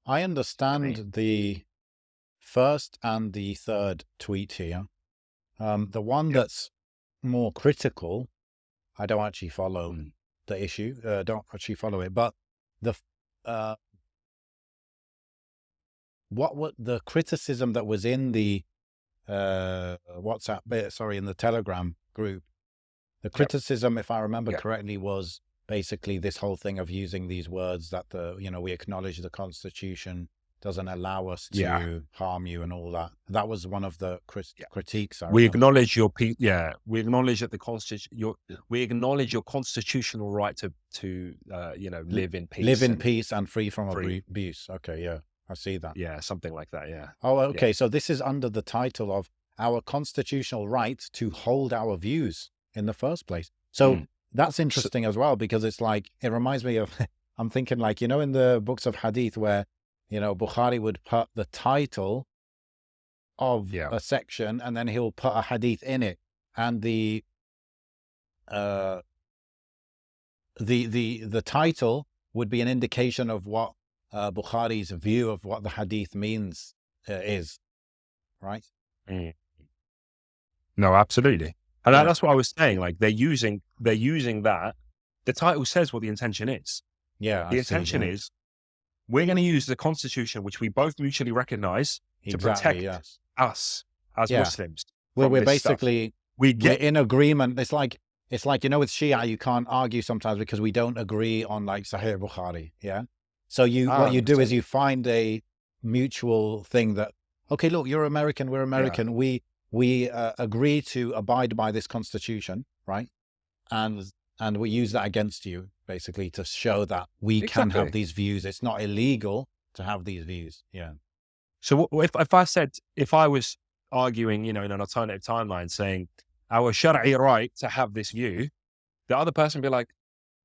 I understand the first and the third tweet here. The one that's more critical, I don't actually follow the issue, don't actually follow it, but what the criticism that was in the in the Telegram group, the criticism, if I remember correctly, was basically this whole thing of using these words that we acknowledge the Constitution doesn't allow us to harm you and all that. That was one of the critiques. We acknowledge we acknowledge that the Constitution, we acknowledge your constitutional right to live in peace. Live in peace and free from abuse. Okay, yeah. I see that. Yeah, something like that, yeah. Oh, okay. Yeah. So this is under the title of our constitutional right to hold our views in the first place. So that's interesting as well, because it's like, it reminds me of, I'm thinking like, in the books of Hadith where, Bukhari would put the title of a section and then he'll put a Hadith in it. And the title would be an indication of what Bukhari's view of what the Hadith means is, right? No, absolutely. And that's what I was saying. Like they're using that. The title says what the intention is. Yeah. The intention is we're going to use the Constitution, which we both mutually recognize, to protect us as Muslims. Well, we're basically, we're in agreement. It's like, with Shia, you can't argue sometimes because we don't agree on like Sahih Bukhari. Yeah. So what you do is you find a mutual thing that, okay, look, you're American, we're American. Yeah. We agree to abide by this Constitution, right? And we use that against you, basically, to show that we can have these views. It's not illegal to have these views. Yeah. So if I was arguing, in an alternative timeline saying our Shari'i right to have this view, the other person would be like,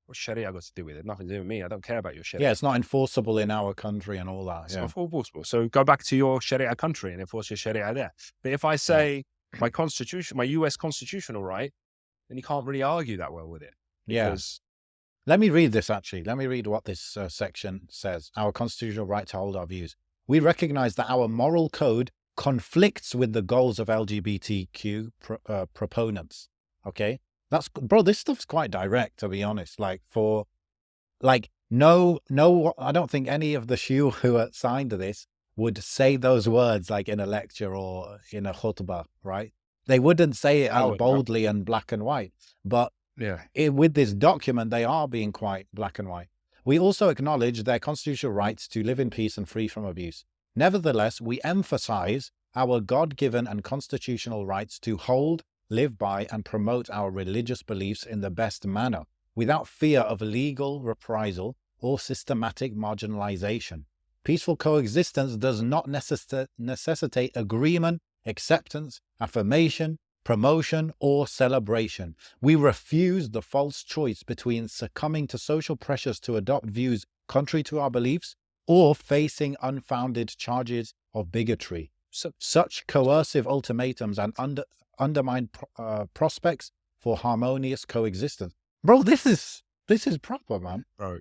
what's Sharia got to do with it? Nothing to do with me. I don't care about your Sharia. Yeah, it's not enforceable in our country and all that. It's not enforceable. So go back to your Sharia country and enforce your Sharia there. But if I say, my constitution, my US constitutional right, then you can't really argue that well with it. Because let me read this actually. Let me read what this section says. Our constitutional right to hold our views. We recognize that our moral code conflicts with the goals of LGBTQ proponents. Okay, bro, this stuff's quite direct, to be honest. Like no, I don't think any of the shiur who signed this would say those words like in a lecture or in a khutbah, right? They wouldn't say it as boldly and black and white, but with this document, they are being quite black and white. We also acknowledge their constitutional rights to live in peace and free from abuse. Nevertheless, we emphasize our God-given and constitutional rights to hold, live by, and promote our religious beliefs in the best manner, without fear of legal reprisal or systematic marginalization. Peaceful coexistence does not necessitate agreement, acceptance, affirmation, promotion, or celebration. We refuse the false choice between succumbing to social pressures to adopt views contrary to our beliefs or facing unfounded charges of bigotry. Such coercive ultimatums and undermine prospects for harmonious coexistence. Bro, this is proper, man. Bro,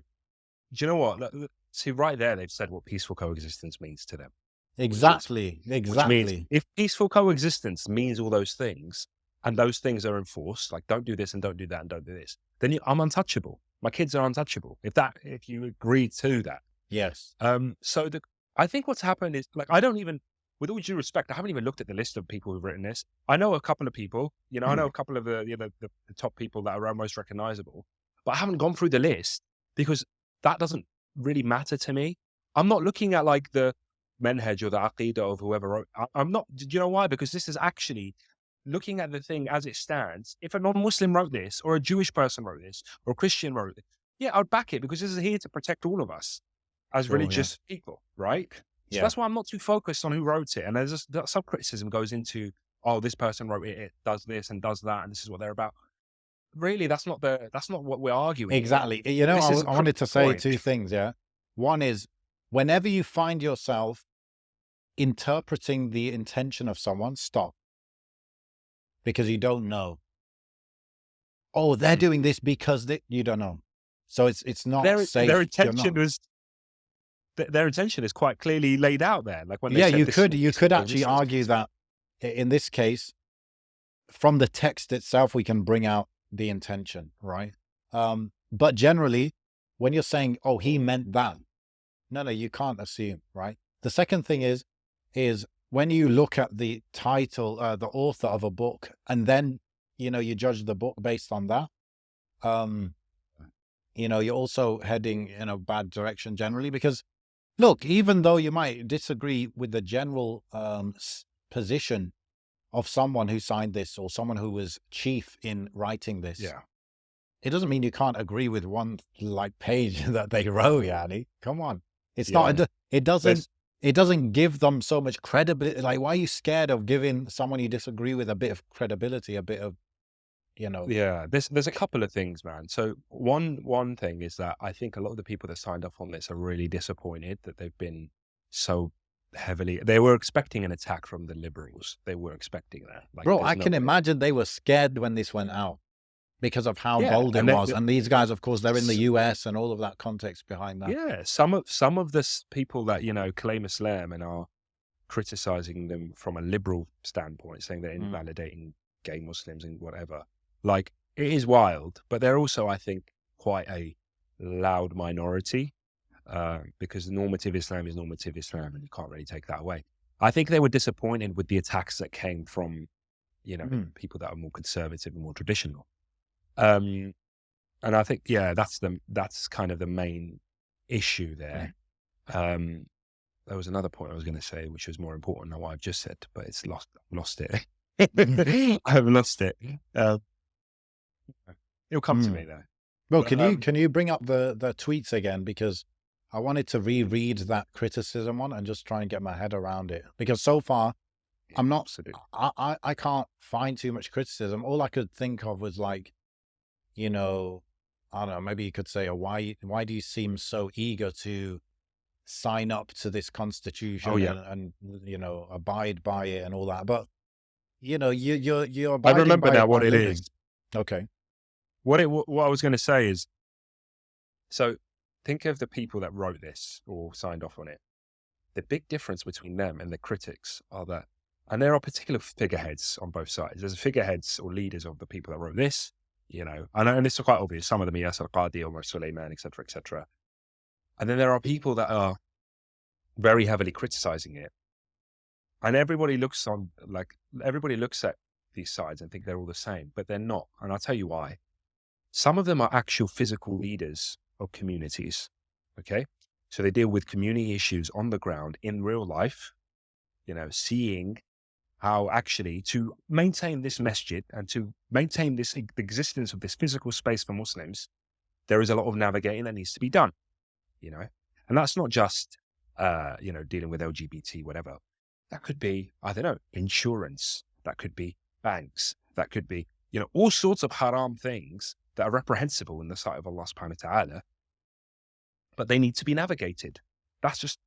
do you know what? See, right there, they've said what peaceful coexistence means to them. Exactly. Which means if peaceful coexistence means all those things, and those things are enforced, like don't do this and don't do that and don't do this, then I'm untouchable. My kids are untouchable. If you agree to that. Yes. So I think what's happened is, like, I don't even, with all due respect, I haven't even looked at the list of people who've written this. I know a couple of people, I know a couple of the top people that are most recognizable, but I haven't gone through the list because that doesn't really matter to me. I'm not looking at like the manhaj or the aqidah of whoever wrote. I'm not. Do you know why? Because this is actually looking at the thing as it stands. If a non-Muslim wrote this, or a Jewish person wrote this, or a Christian wrote it, yeah, I'd back it because this is here to protect all of us as religious people, right? So that's why I'm not too focused on who wrote it. And there's just some criticism goes into, oh, this person wrote it, it does this and does that, and this is what they're about. Really, that's not what we're arguing. Exactly. Here. I wanted to say two things. Yeah. One is, whenever you find yourself interpreting the intention of someone, stop. Because you don't know. Oh, they're doing this because you don't know. So it's not safe. Their intention is quite clearly laid out there. Like when they said you could actually argue that in this case, from the text itself, we can bring out the intention, right? But generally, when you're saying, oh, he meant that, no, you can't assume, right? The second thing is when you look at the title, the author of a book, and then, you judge the book based on that, you're also heading in a bad direction generally, because look, even though you might disagree with the general position of someone who signed this or someone who was chief in writing this, it doesn't mean you can't agree with one page that they wrote, Yani. Come on. It's not, it doesn't give them so much credibility. Like, why are you scared of giving someone you disagree with a bit of credibility, a bit of, Yeah, there's a couple of things, man. So one thing is that I think a lot of the people that signed up on this are really disappointed that they've been so heavily. They were expecting an attack from the liberals. They were expecting that. Like, bro, I can imagine they were scared when this went out because of how bold it was. And these guys, of course, they're in the US and all of that context behind that. Yeah, some of the people that claim Islam and are criticizing them from a liberal standpoint, saying they're invalidating gay Muslims and whatever. Like, it is wild, but they're also, I think, quite a loud minority because normative Islam is normative Islam, and you can't really take that away. I think they were disappointed with the attacks that came from, people that are more conservative and more traditional. And I think, that's kind of the main issue there. There was another point I was going to say, which was more important than what I've just said, but it's lost it. I've lost it. It'll come to me though. Well, can you bring up the tweets again, because I wanted to reread that criticism one and just try and get my head around it, because so far I'm not. I can't find too much criticism. All I could think of was like, I don't know. Maybe you could say, why do you seem so eager to sign up to this constitution and abide by it and all that? But you know, you're I abiding remember by now it by what it living. is. Okay. What I was going to say is, so think of the people that wrote this or signed off on it. The big difference between them and the critics are that, and there are particular figureheads on both sides. There's figureheads or leaders of the people that wrote this, you know, and this is quite obvious. Some of them, Yasser Al-Qadi, Omar Suleiman, etc., etc. And then there are people that are very heavily criticizing it. And everybody looks at these sides and think they're all the same, but they're not. And I'll tell you why. Some of them are actual physical leaders of communities. Okay. So they deal with community issues on the ground in real life, you know, seeing how actually to maintain this masjid and to maintain this the existence of this physical space for Muslims, there is a lot of navigating that needs to be done, you know, and that's not just, you know, dealing with LGBT, whatever. That could be, I don't know, insurance. That could be banks. That could be, you know, all sorts of haram things that are reprehensible in the sight of Allah subhanahu wa ta'ala, but they need to be navigated. That's just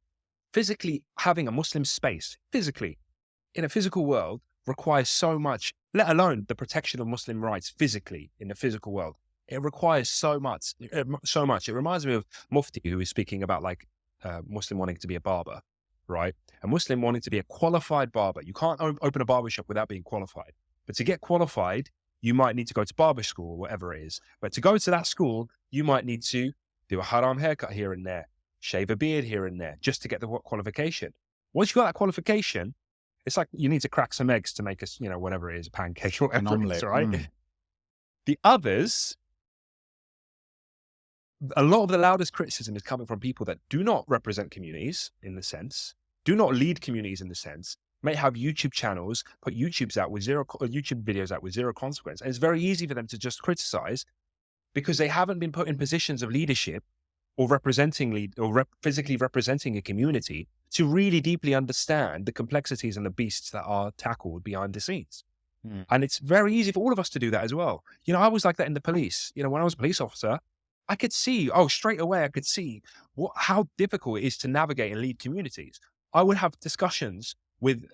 physically having a Muslim space, physically, in a physical world requires so much, let alone the protection of Muslim rights physically in the physical world. It requires so much. It reminds me of Mufti, who is speaking about like Muslim wanting to be a barber, right? A Muslim wanting to be a qualified barber. You can't open a barber shop without being qualified. But to get qualified, you might need to go to barber school or whatever it is. But to go to that school, you might need to do a haram haircut here and there, shave a beard here and there, just to get the qualification. Once you got that qualification, it's like you need to crack some eggs to make us, you know, whatever it is, a pancake or whatever it is, right? The others, a lot of the loudest criticism is coming from people that do not represent communities in the sense, do not lead communities in the sense, may have YouTube channels, put YouTube videos out with zero consequence. And it's very easy for them to just criticize because they haven't been put in positions of leadership or physically representing a community to really deeply understand the complexities and the beasts that are tackled behind the scenes. And it's very easy for all of us to do that as well. You know, I was like that in the police. You know, when I was a police officer, I could see, straight away, I could see how difficult it is to navigate and lead communities. I would have discussions with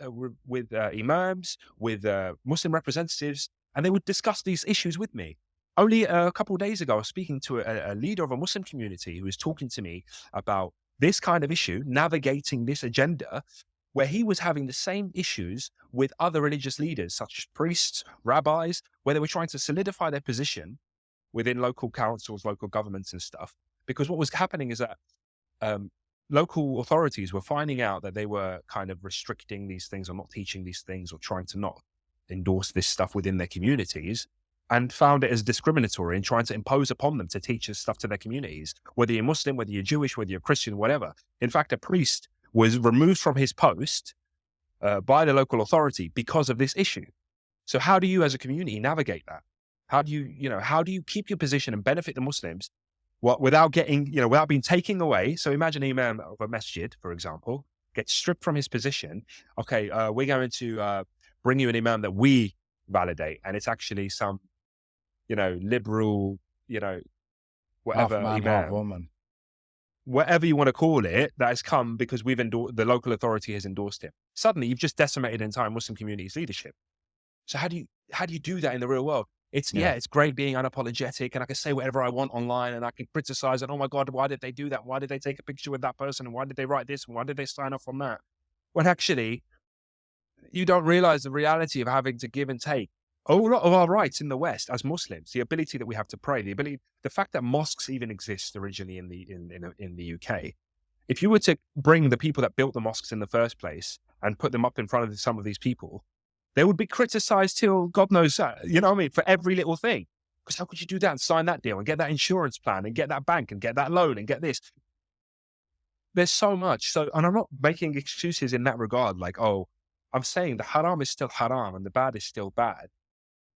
imams, with Muslim representatives, and they would discuss these issues with me. Only a couple of days ago, I was speaking to a leader of a Muslim community who was talking to me about this kind of issue, navigating this agenda, where he was having the same issues with other religious leaders, such as priests, rabbis, where they were trying to solidify their position within local councils, local governments and stuff. Because what was happening is that local authorities were finding out that they were kind of restricting these things or not teaching these things or trying to not endorse this stuff within their communities, and found it as discriminatory and trying to impose upon them to teach this stuff to their communities, whether you're Muslim, whether you're Jewish, whether you're Christian, whatever. In fact, a priest was removed from his post by the local authority because of this issue. So how do you as a community navigate that? How do you keep your position and benefit the Muslims without being taken away? So imagine an imam of a masjid, for example, gets stripped from his position. Okay, we're going to bring you an imam that we validate, and it's actually some, liberal, whatever half man, imam, half woman, whatever you want to call it, that has come because the local authority has endorsed him. Suddenly, you've just decimated the entire Muslim community's leadership. So how do you do that in the real world? It's great being unapologetic, and I can say whatever I want online, and I can criticize it. Oh my God, why did they do that? Why did they take a picture with that person? And why did they write this? And why did they sign off on that? When actually, you don't realize the reality of having to give and take a lot of our rights in the West as Muslims, the ability that we have to pray, the fact that mosques even exist originally in the UK. If you were to bring the people that built the mosques in the first place and put them up in front of some of these people, they would be criticized till God knows, for every little thing. Because how could you do that and sign that deal and get that insurance plan and get that bank and get that loan and get this? There's so much. So, and I'm not making excuses in that regard. Like, I'm saying the haram is still haram and the bad is still bad.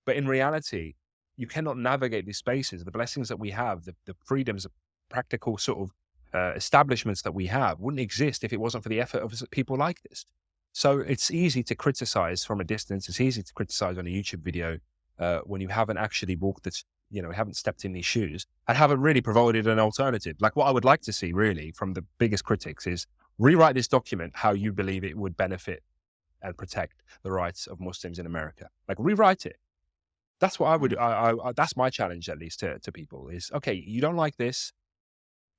But in reality, you cannot navigate these spaces. The blessings that we have, the freedoms, practical sort of establishments that we have wouldn't exist if it wasn't for the effort of people like this. So it's easy to criticize from a distance. It's easy to criticize on a YouTube video when you haven't actually walked this, haven't stepped in these shoes and haven't really provided an alternative. Like what I would like to see really from the biggest critics is rewrite this document how you believe it would benefit and protect the rights of Muslims in America. Like, rewrite it. That's what I would. That's my challenge, at least to people, is okay. You don't like this.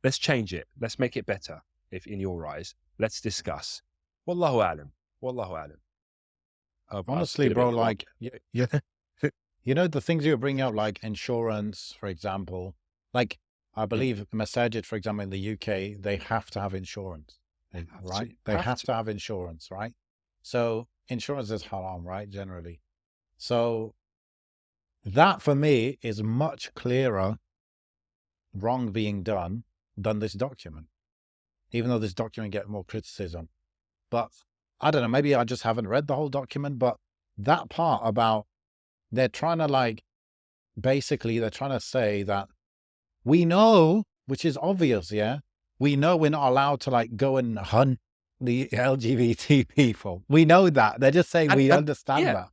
Let's change it. Let's make it better. If in your eyes, let's discuss. Wallahu alam. Wallahu alam. Honestly, bro, like, yeah, you know, the things you bring up, like insurance, for example, like I believe Masajid, for example, in the UK, they have to have insurance, right? They have to have insurance, right? So insurance is haram, right? Generally. So that for me is much clearer wrong being done than this document, even though this document gets more criticism. But I don't know, maybe I just haven't read the whole document, but that part about they're trying to like, basically they're trying to say that we know, which is obvious, yeah, we know we're not allowed to like go and hunt the LGBT people. We know that. They're just saying we understand that,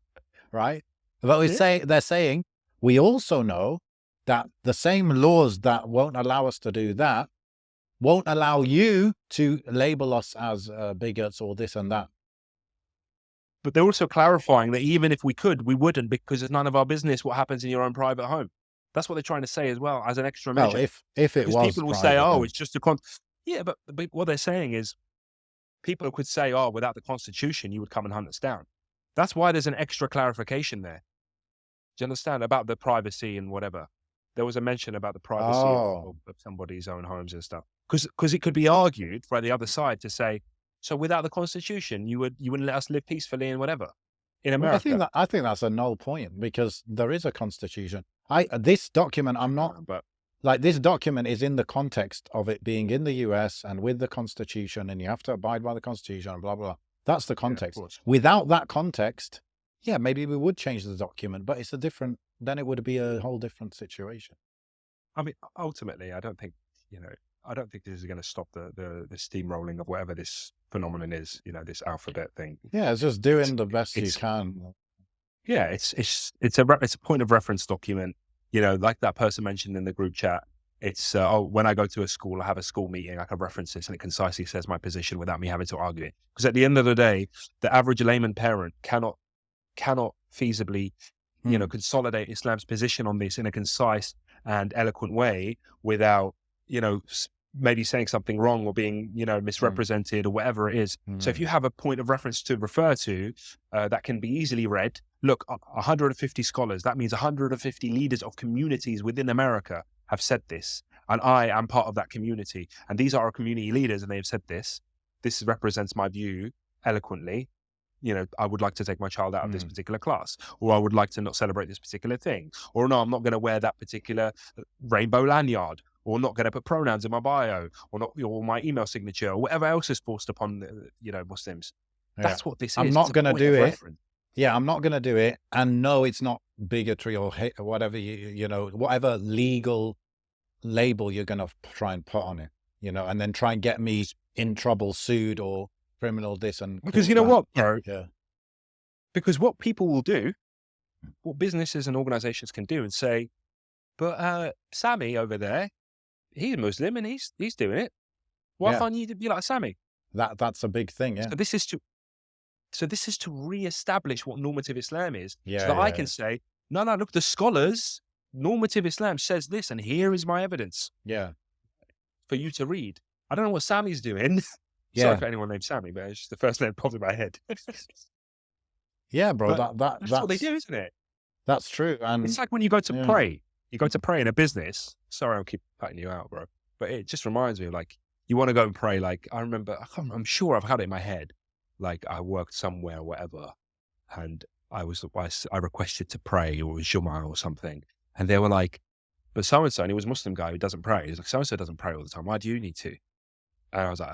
right? But they're saying we also know that the same laws that won't allow us to do that won't allow you to label us as bigots or this and that. But they're also clarifying that even if we could, we wouldn't, because it's none of our business what happens in your own private home. That's what they're trying to say as well, as an extra measure. Well, if it was, people will say, "Oh, it's just a yeah," but what they're saying is, people could say, "Oh, without the Constitution, you would come and hunt us down." That's why there's an extra clarification there. Do you understand about the privacy and whatever? There was a mention about the privacy of somebody's own homes and stuff, because it could be argued by the other side to say, so without the Constitution, you wouldn't let us live peacefully and whatever in America. Well, I think that's a null point, because there is a Constitution. This document, this document is in the context of it being in the US and with the Constitution, and you have to abide by the Constitution and blah, blah, blah. That's the context. Without that context, yeah, maybe we would change the document, but it's then it would be a whole different situation. I mean, ultimately, I don't think this is going to stop the steamrolling of whatever this phenomenon is, this alphabet thing. Yeah, it's just doing the best you can. Yeah, it's a point of reference document, like that person mentioned in the group chat. It's when I go to a school, I have a school meeting, I can reference this and it concisely says my position without me having to argue it. Because at the end of the day, the average layman parent cannot feasibly, consolidate Islam's position on this in a concise and eloquent way without, maybe saying something wrong or being, misrepresented or whatever it is. So if you have a point of reference to refer to that can be easily read, look, 150 scholars, that means 150 leaders of communities within America have said this. And I am part of that community. And these are our community leaders and they have said this. This represents my view eloquently. I would like to take my child out of this particular class, or I would like to not celebrate this particular thing, or no, I'm not going to wear that particular rainbow lanyard, or not going to put pronouns in my bio, or my email signature, or whatever else is forced upon Muslims. Yeah. That's what this is. I'm not going to do it. Yeah, I'm not going to do it. And no, it's not bigotry or hate or whatever, whatever legal label you're going to try and put on it, and then try and get me in trouble, sued, or criminal this and because you know what, bro? Yeah. Because what people will do, what businesses and organizations can do and say, but Sammy over there, he's Muslim and he's doing it. Why can't you be like Sammy? That's a big thing, yeah. So this is to reestablish what normative Islam is. So that I can say, no, look, the scholars, normative Islam says this, and here is my evidence. Yeah. For you to read. I don't know what Sammy's doing. Sorry for anyone named Sammy, but it's just the first name popped in my head. Yeah, bro. That's what they do, isn't it? That's true. And it's like when you go to pray. You go to pray in a business. Sorry, I'll keep cutting you out, bro. But it just reminds me of you want to go and pray. Like, I remember, I'm sure I've had it in my head. Like, I worked somewhere or whatever, and I requested to pray, or it was Jummah or something. And they were like, but so-and-so, and he was a Muslim guy who doesn't pray. He's like, so-and-so doesn't pray all the time. Why do you need to? And I was like,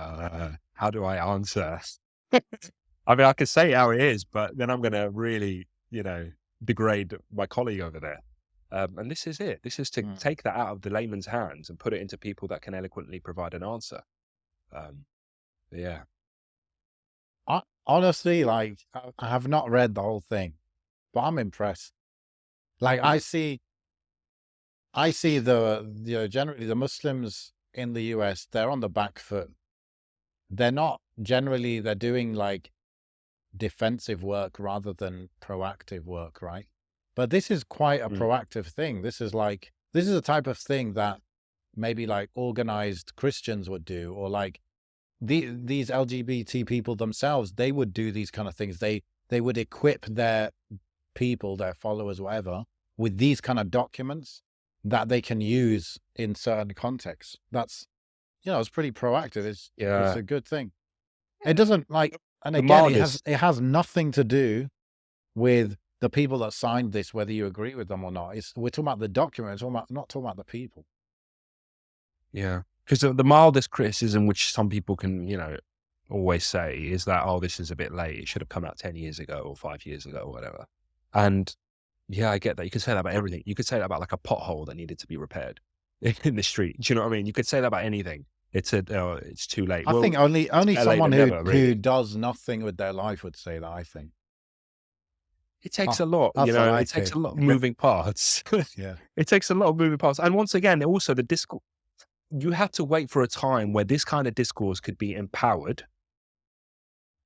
how do I answer? I mean, I could say how it is, but then I'm going to really, degrade my colleague over there. And this is it. This is to take that out of the layman's hands and put it into people that can eloquently provide an answer. Yeah. Honestly, I have not read the whole thing, but I'm impressed. I see generally the Muslims in the US, they're on the back foot. They're not generally, they're doing defensive work rather than proactive work, right? But this is quite a proactive thing. This is a type of thing that maybe like organized Christians would do, or like these LGBT people themselves, they would do these kind of things. They would equip their people, their followers, whatever, with these kind of documents that they can use in certain contexts. That's, it's pretty proactive. It's a good thing. It doesn't like, and again, it has nothing to do with the people that signed this, whether you agree with them or not. We're talking about the document. Not talking about the people. Yeah. Because the mildest criticism, which some people can, always say, is that, oh, this is a bit late. It should have come out 10 years ago or 5 years ago or whatever. And yeah, I get that. You could say that about everything. You could say that about like a pothole that needed to be repaired in the street. Do you know what I mean? You could say that about anything. It's too late. I think only someone who does nothing with their life would say that, I think. It takes a lot, it takes a lot of moving parts. Yeah. It takes a lot of moving parts. And once again, also the discourse, you have to wait for a time where this kind of discourse could be empowered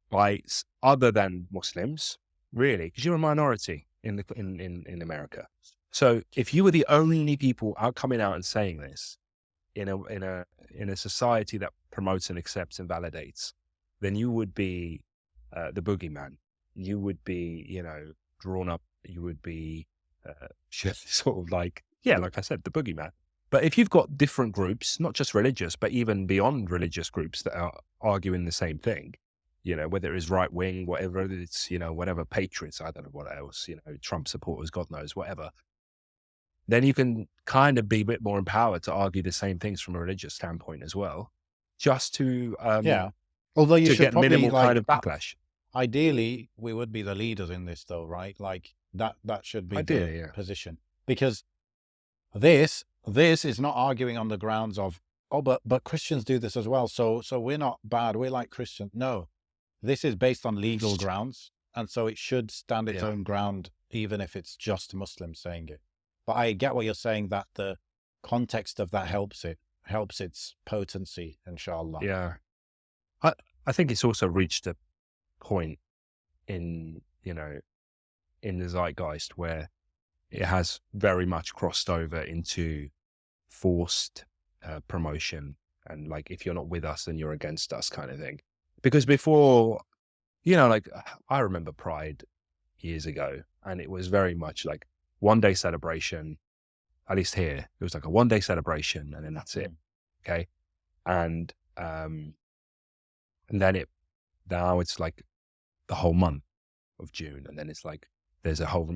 by other than Muslims, really, because you're a minority in America. So if you were the only people coming out and saying this in a society that promotes and accepts and validates, then you would be the boogeyman. You would be, drawn up. You would be sort of like, like I said, the boogeyman. But if you've got different groups, not just religious, but even beyond religious groups that are arguing the same thing, whether it is right wing, whatever it's, whatever, patriots, I don't know what else, Trump supporters, God knows, whatever, then you can kind of be a bit more empowered to argue the same things from a religious standpoint as well, just to although you should get probably minimal kind of backlash. Ideally, we would be the leaders in this, though, right? Like that should be the position, because this is not arguing on the grounds of, but Christians do this as well, so we're not bad, we're like Christians. No, this is based on legal grounds, and so it should stand its own ground, even if it's just Muslims saying it. But I get what you're saying, that the context of that helps its potency, inshallah. Yeah. I think it's also reached a point in the zeitgeist where it has very much crossed over into forced promotion, and like, if you're not with us, then you're against us kind of thing. Because before, like, I remember Pride years ago, and it was very much like one day celebration. At least here, it was like a one day celebration, and then that's it. Okay. And then now it's like the whole month of June, and then it's like there's a whole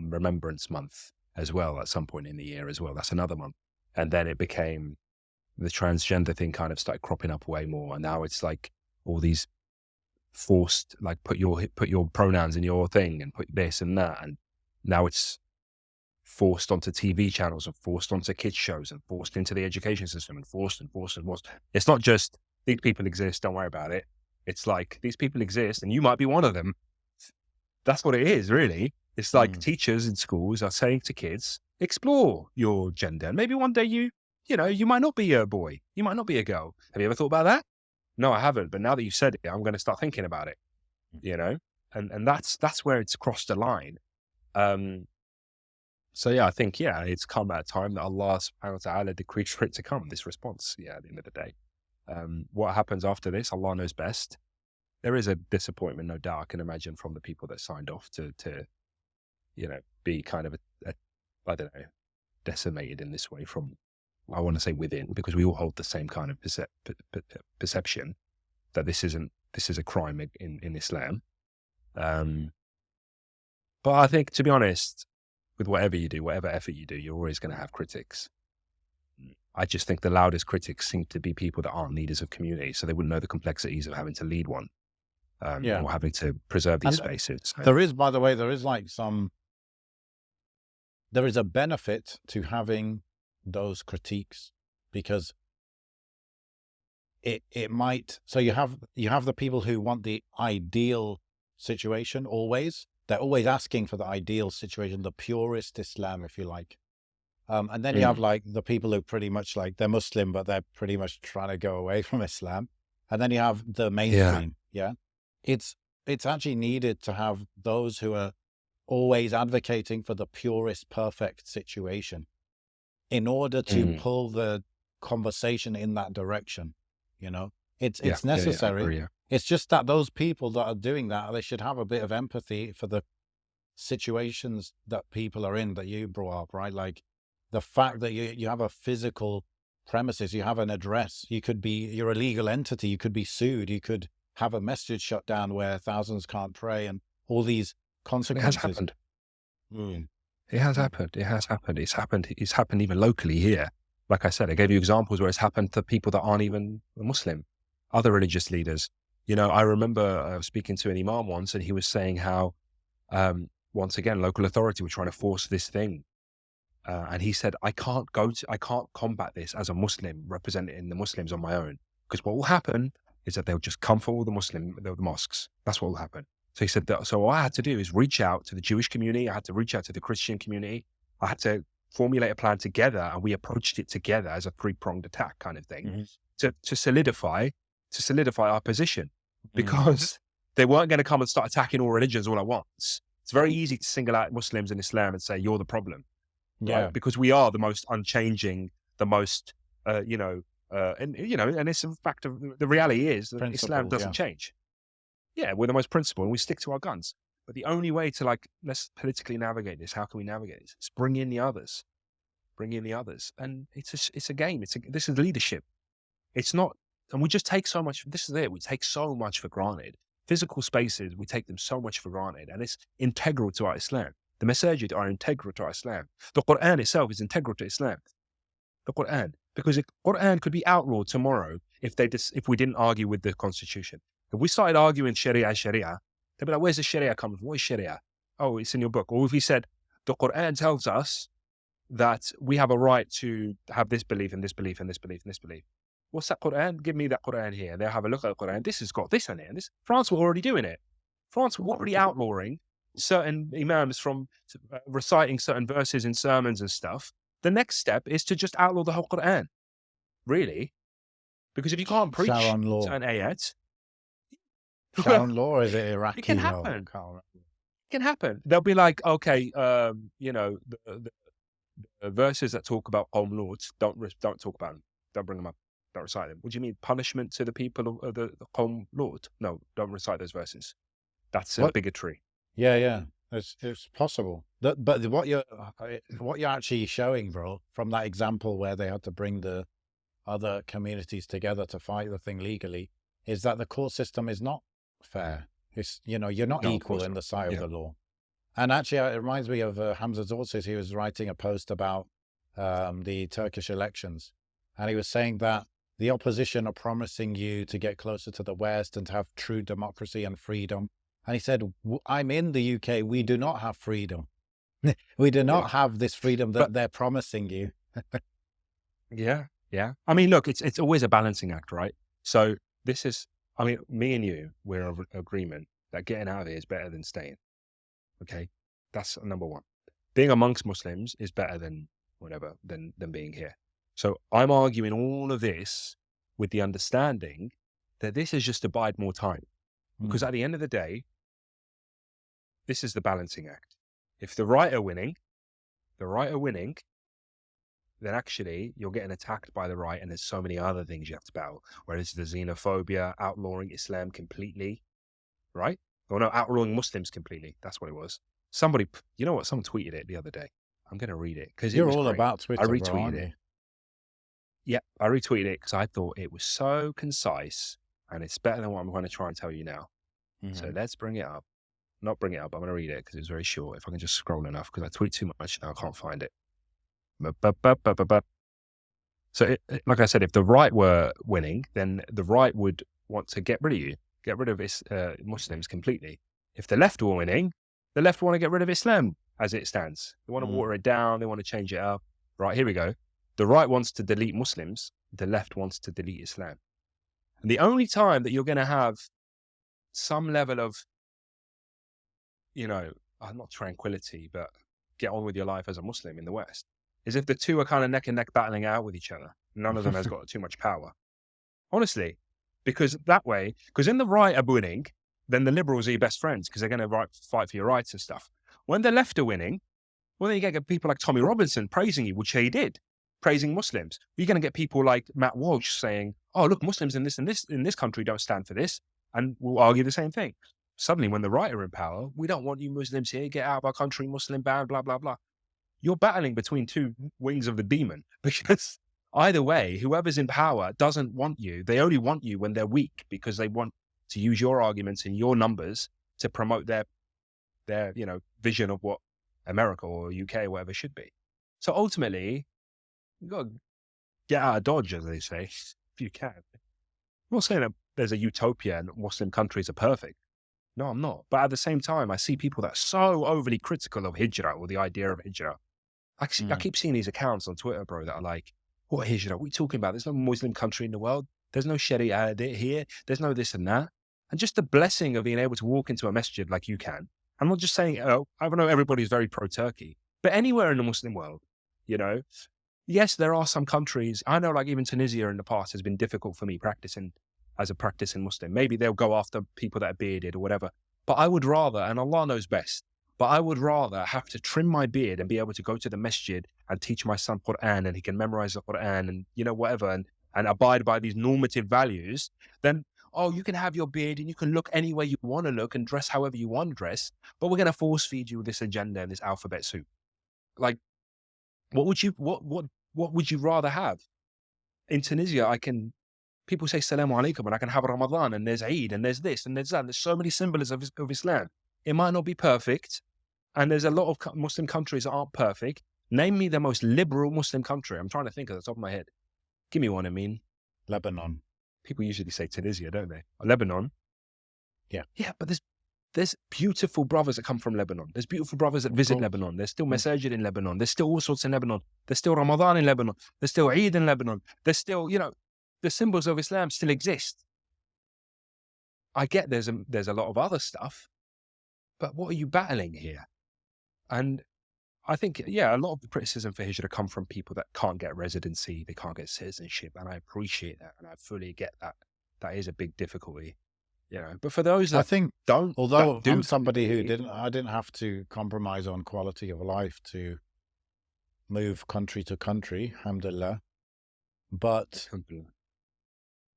remembrance month as well at some point in the year as well. That's another month. And then it became the transgender thing kind of started cropping up way more, and now it's like all these forced, like, put your pronouns in your thing and put this and that, and now it's forced onto TV channels and forced onto kids shows and forced into the education system and forced. It's not just these people exist, don't worry about it. It's like, these people exist and you might be one of them. That's what it is, really. It's like teachers in schools are saying to kids, explore your gender. And maybe one day you might not be a boy. You might not be a girl. Have you ever thought about that? No, I haven't. But now that you said it, I'm going to start thinking about it, and that's where it's crossed the line. So yeah, I think, it's come at a time that Allah subhanahu wa ta'ala decreed for it to come, this response, at the end of the day. What happens after this, Allah knows best. There is a disappointment, no doubt, I can imagine, from the people that signed off to be kind of I don't know, decimated in this way from, I want to say, within, because we all hold the same kind of perception that this is a crime in Islam. But I think, to be honest, with whatever you do, whatever effort you do, you're always going to have critics. I just think the loudest critics seem to be people that aren't leaders of community, so they wouldn't know the complexities of having to lead one, or having to preserve these spaces. So. There is, by the way, there is a benefit to having those critiques, because it might, so you have the people who want the ideal situation always. They're always asking for the ideal situation, the purest Islam, if you like. And then you have like the people who pretty much like, they're Muslim, but they're pretty much trying to go away from Islam. And then you have the mainstream. Yeah. It's it's actually needed to have those who are always advocating for the purest, perfect situation in order to pull the conversation in that direction. You know, it's I necessary. agree, yeah. It's just that those people that are doing that, they should have a bit of empathy for the situations that people are in that you brought up, right? Like the fact that you have a physical premises, you have an address, you're a legal entity, you could be sued, you could have a masjid shut down where thousands can't pray, and all these consequences. It has happened. It has happened. It has happened. It's happened even locally here. Like I said, I gave you examples where it's happened to people that aren't even Muslim, other religious leaders. You know, I remember speaking to an imam once, and he was saying how, once again, local authority were trying to force this thing. And he said, I can't combat this as a Muslim representing the Muslims on my own, because what will happen is that they'll just come for all the mosques. That's what will happen. So he said that, so what I had to do is reach out to the Jewish community. I had to reach out to the Christian community. I had to formulate a plan together, and we approached it together as a three-pronged attack kind of thing to solidify our position, because they weren't going to come and start attacking all religions all at once. It's very easy to single out Muslims and Islam and say, you're the problem. Yeah. Right? Because we are the most unchanging, the most, and it's in fact, the reality is that Islam doesn't change. Yeah, we're the most principled, and we stick to our guns. But the only way to, like, let's politically navigate this, how can we navigate this? It's bring in the others. And it's a game. This is leadership. It's not, and we just take so much, this is it, we take so much for granted. Physical spaces, we take them so much for granted, and it's integral to our Islam. The masajid are integral to our Islam. The Quran itself is integral to Islam. The Quran, because the Quran could be outlawed tomorrow if we didn't argue with the constitution. If we started arguing Sharia, they'd be like, where's the Sharia coming from? What is Sharia? Oh, it's in your book. Or if we said, the Quran tells us that we have a right to have this belief and this belief and this belief and this belief. What's that Quran? Give me that Quran here. They'll have a look at the Quran. This has got this in it. And this, France were already doing it. France were already outlawing certain imams from reciting certain verses in sermons and stuff. The next step is to just outlaw the whole Quran. Really? Because if you can't preach certain ayats, Sharon law, is it Iraqi? It can happen. It can happen. They'll be like, okay, the verses that talk about Qawm Lut, don't talk about them. Don't bring them up. Don't recite them. What do you mean? Punishment to the people of the Qawm Lut? No, don't recite those verses. That's bigotry. Yeah. It's possible. But what you're actually showing, bro, from that example where they had to bring the other communities together to fight the thing legally, is that the court system is not fair. It's, you're not equal in the sight of the law. And actually, it reminds me of Hamza Zorsis. He was writing a post about the Turkish elections, and he was saying that the opposition are promising you to get closer to the West and to have true democracy and freedom. And he said, I'm in the UK. We do not have freedom. We do not have this freedom that they're promising you. Yeah. I mean, look, it's always a balancing act, right? So this is, I mean, me and you, we're in agreement that getting out of here is better than staying. Okay? That's number one. Being amongst Muslims is better than whatever, than being here. So I'm arguing all of this with the understanding that this is just to bide more time. Because at the end of the day, this is the balancing act. If the right are winning, then actually you're getting attacked by the right, and there's so many other things you have to battle. Whereas the xenophobia, outlawing Islam completely, right? Or no, outlawing Muslims completely. That's what it was. Somebody, you know what? Someone tweeted it the other day. I'm going to read it because you're all about Twitter. I retweeted it. Yeah, I retweeted it because I thought it was so concise, and it's better than what I'm going to try and tell you now. So let's bring it up. Not bring it up. I'm going to read it because it's very short. If I can just scroll enough, because I tweet too much now, I can't find it. So, like I said, if the right were winning, then the right would want to get rid of you, get rid of Muslims completely. If the left were winning, the left want to get rid of Islam as it stands. They want to water it down. They want to change it up. Right, here we go. The right wants to delete Muslims. The left wants to delete Islam. And the only time that you're going to have some level of, not tranquility, but get on with your life as a Muslim in the West, is if the two are kind of neck and neck battling out with each other. None of them has got too much power. Honestly, because in the right are winning, then the liberals are your best friends because they're going to fight for your rights and stuff. When the left are winning, well, then you get people like Tommy Robinson praising you, which he did, praising Muslims. You're going to get people like Matt Walsh saying, oh, look, Muslims in this country don't stand for this, and we'll argue the same thing. Suddenly, when the right are in power, we don't want you Muslims here, get out of our country, Muslim ban, blah, blah, blah. You're battling between two wings of the demon because either way, whoever's in power doesn't want you. They only want you when they're weak because they want to use your arguments and your numbers to promote their vision of what America or UK or whatever should be. So ultimately, you got to get out of Dodge, as they say, if you can. I'm not saying that there's a utopia and Muslim countries are perfect. No, I'm not. But at the same time, I see people that are so overly critical of Hijra or the idea of Hijra. I keep seeing these accounts on Twitter, bro, that are like, what Hijra? What are we talking about? There's no Muslim country in the world. There's no Sharia here. There's no this and that. And just the blessing of being able to walk into a masjid like you can. I'm not just saying, I know everybody's very pro-Turkey, but anywhere in the Muslim world, yes, there are some countries. I know like even Tunisia in the past has been difficult for me practicing as a practicing Muslim. Maybe they'll go after people that are bearded or whatever. But I would rather, and Allah knows best, but I would rather have to trim my beard and be able to go to the masjid and teach my son Quran and he can memorize the Quran and, whatever, and abide by these normative values than, oh, you can have your beard and you can look any way you want to look and dress however you want to dress, but we're going to force feed you this agenda and this alphabet soup. Like, what would you rather have? In Tunisia, people say Salaam Alaikum and I can have Ramadan and there's Eid and there's this and there's that. There's so many symbols of Islam. It might not be perfect. And there's a lot of Muslim countries that aren't perfect. Name me the most liberal Muslim country. I'm trying to think at the top of my head. Give me one, Lebanon. People usually say Tunisia, don't they? Or Lebanon. Yeah. Yeah, but there's beautiful brothers that come from Lebanon. There's beautiful brothers that visit Lebanon. There's still masajid in Lebanon. There's still all sorts in Lebanon. There's still Ramadan in Lebanon. There's still Eid in Lebanon. There's still, the symbols of Islam still exist. I get there's a lot of other stuff, but what are you battling here? And I think, a lot of the criticism for Hijra come from people that can't get residency, they can't get citizenship, and I appreciate that, and I fully get that. That is a big difficulty, But for those that I think, don't, although that do, I'm somebody who I didn't have to compromise on quality of life to move country to country, alhamdulillah. But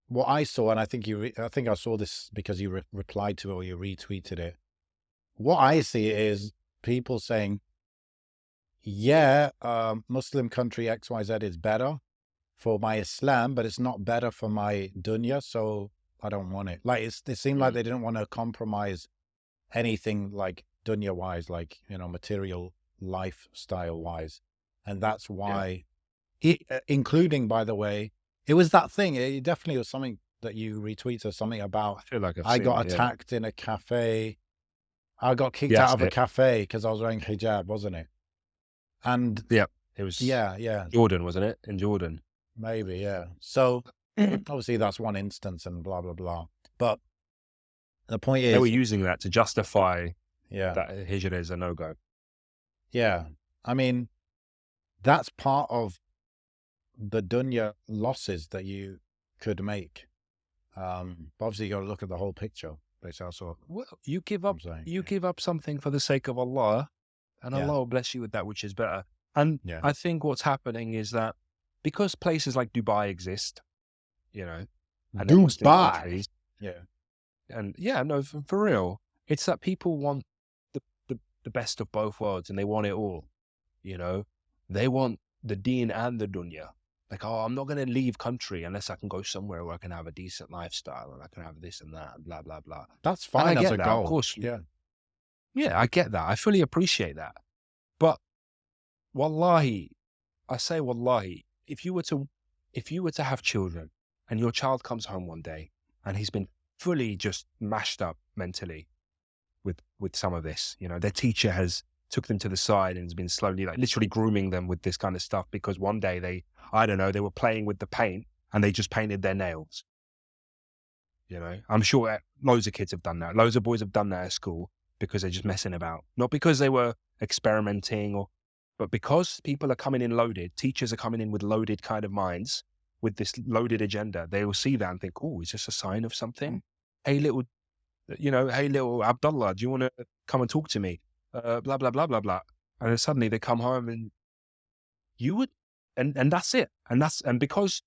what I saw, and I think I saw this because you replied to it or you retweeted it. What I see is people saying, Muslim country XYZ is better for my Islam, but it's not better for my dunya, so I don't want it. Like it seemed like they didn't want to compromise anything like dunya wise, like, material lifestyle wise. And that's why, including, by the way, it was that thing. It definitely was something that you retweeted, something about, I feel like I got attacked in a cafe. I got kicked out of a cafe because I was wearing hijab, wasn't it? And it was Jordan, wasn't it? In Jordan. Maybe, yeah. So obviously that's one instance and blah, blah, blah. But the point is, they were using that to justify that Hijra is a no-go. Yeah. I mean, that's part of the dunya losses that you could make. But obviously you got to look at the whole picture. Well, you give up something for the sake of Allah, and Allah will bless you with that which is better. And I think what's happening is that because places like Dubai exist, and Dubai, and for real, it's that people want the best of both worlds, and they want it all. They want the deen and the dunya. Like, I'm not going to leave country unless I can go somewhere where I can have a decent lifestyle and I can have this and that and blah, blah, blah. That's fine as a goal. Of course. Yeah. Yeah, I get that. I fully appreciate that. But wallahi, I say wallahi, if you were to have children and your child comes home one day and he's been fully just mashed up mentally with some of this, their teacher has took them to the side and has been slowly, like literally grooming them with this kind of stuff because one day they were playing with the paint and they just painted their nails. I'm sure loads of kids have done that. Loads of boys have done that at school because they're just messing about. Not because they were experimenting but because people are coming in loaded, teachers are coming in with loaded kind of minds, with this loaded agenda. They will see that and think, oh, is this a sign of something? Hey, little you know, hey, little Abdullah, do you want to come and talk to me? Blah, blah, blah, blah, blah. And then suddenly they come home and you would, and that's it. And because,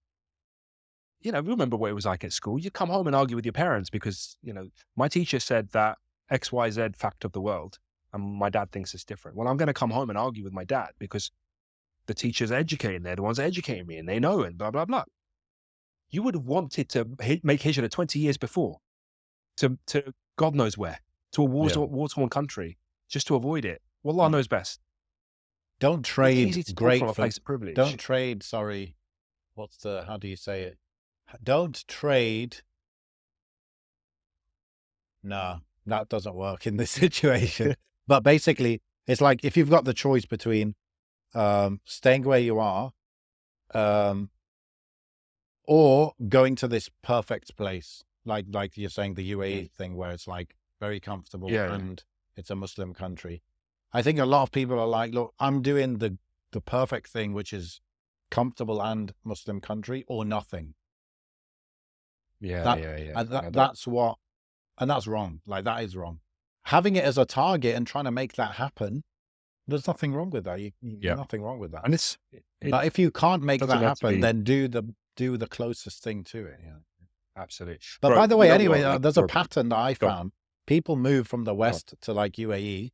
you know, remember what it was like at school. You come home and argue with your parents because, you know, my teacher said that XYZ fact of the world, and my dad thinks it's different. Well, I'm going to come home and argue with my dad because the teachers are educating. They're the ones educating me and they know, and blah, blah, blah. You would have wanted to make Hijra 20 years before to God knows where, to a war-torn country, just to avoid it. Well, Allah knows best. Don't trade great from a place of privilege. Don't trade, sorry, how do you say it? Don't trade. No, that doesn't work in this situation. But basically, it's like if you've got the choice between staying where you are or going to this perfect place, like you're saying, the UAE thing, where it's like very comfortable and it's a Muslim country. I think a lot of people are like, look, I'm doing the perfect thing, which is comfortable and Muslim country, or nothing. That's wrong. Like, that is wrong. Having it as a target and trying to make that happen, there's nothing wrong with that. Nothing wrong with that. And but if you can't make that happen, then do the closest thing to it. Yeah, absolutely. But by the way, anyway, there's a pattern that I found. People move from the West to like UAE.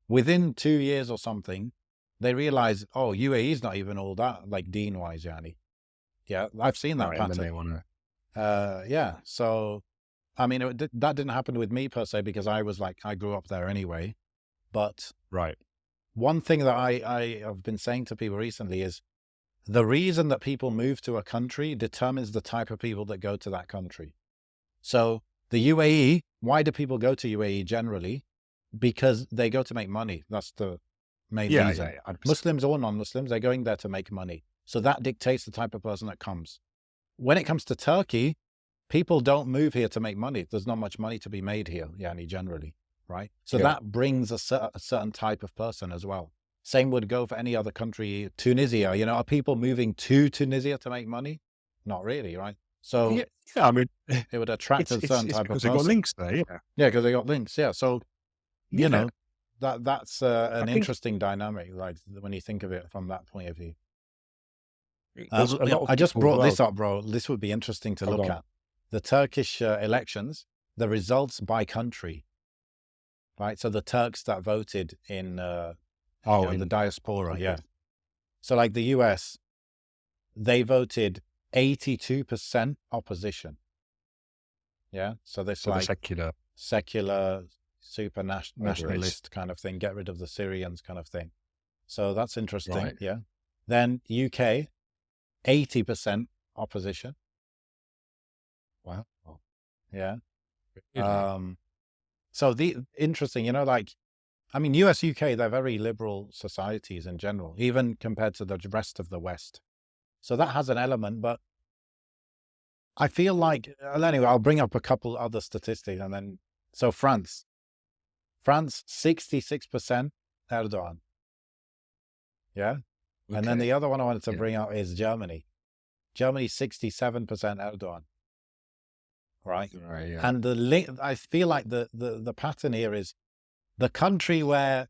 Within 2 years or something, they realize, oh, UAE is not even all that, like deen-wise, yani. Yeah, I've seen that pattern. They want to. So, I mean, that didn't happen with me per se, because I grew up there anyway. But one thing that I have been saying to people recently is the reason that people move to a country determines the type of people that go to that country. So the UAE, why do people go to UAE generally? Because they go to make money. That's the main reason. Muslims or non-Muslims, they're going there to make money. So that dictates the type of person that comes. When it comes to Turkey, people don't move here to make money. There's not much money to be made here, yani, generally, right? So that brings a certain type of person as well. Same would go for any other country. Tunisia, are people moving to Tunisia to make money? Not really, right? So I mean, it would attract a certain type of person. Because they got links there, Yeah, because they got links, So, you know, that's an interesting dynamic, like, when you think of it from that point of view. I just brought this up, bro. This would be interesting to look at. The Turkish elections, the results by country, right? So the Turks that voted in the diaspora, So like the US, they voted 82% opposition. Yeah, so this like secular super nationalist kind of thing, get rid of the Syrians kind of thing. So that's interesting. Yeah. Then UK, 80% opposition. Wow. Yeah. So interesting, like, I mean, US, UK, they're very liberal societies in general, even compared to the rest of the West. So that has an element, but I feel like, anyway, I'll bring up a couple other statistics and then, so France, 66% Erdogan. Yeah. Okay. And then the other one I wanted to bring up is Germany. Germany, 67% Erdogan. Right. And I feel like the pattern here is the country where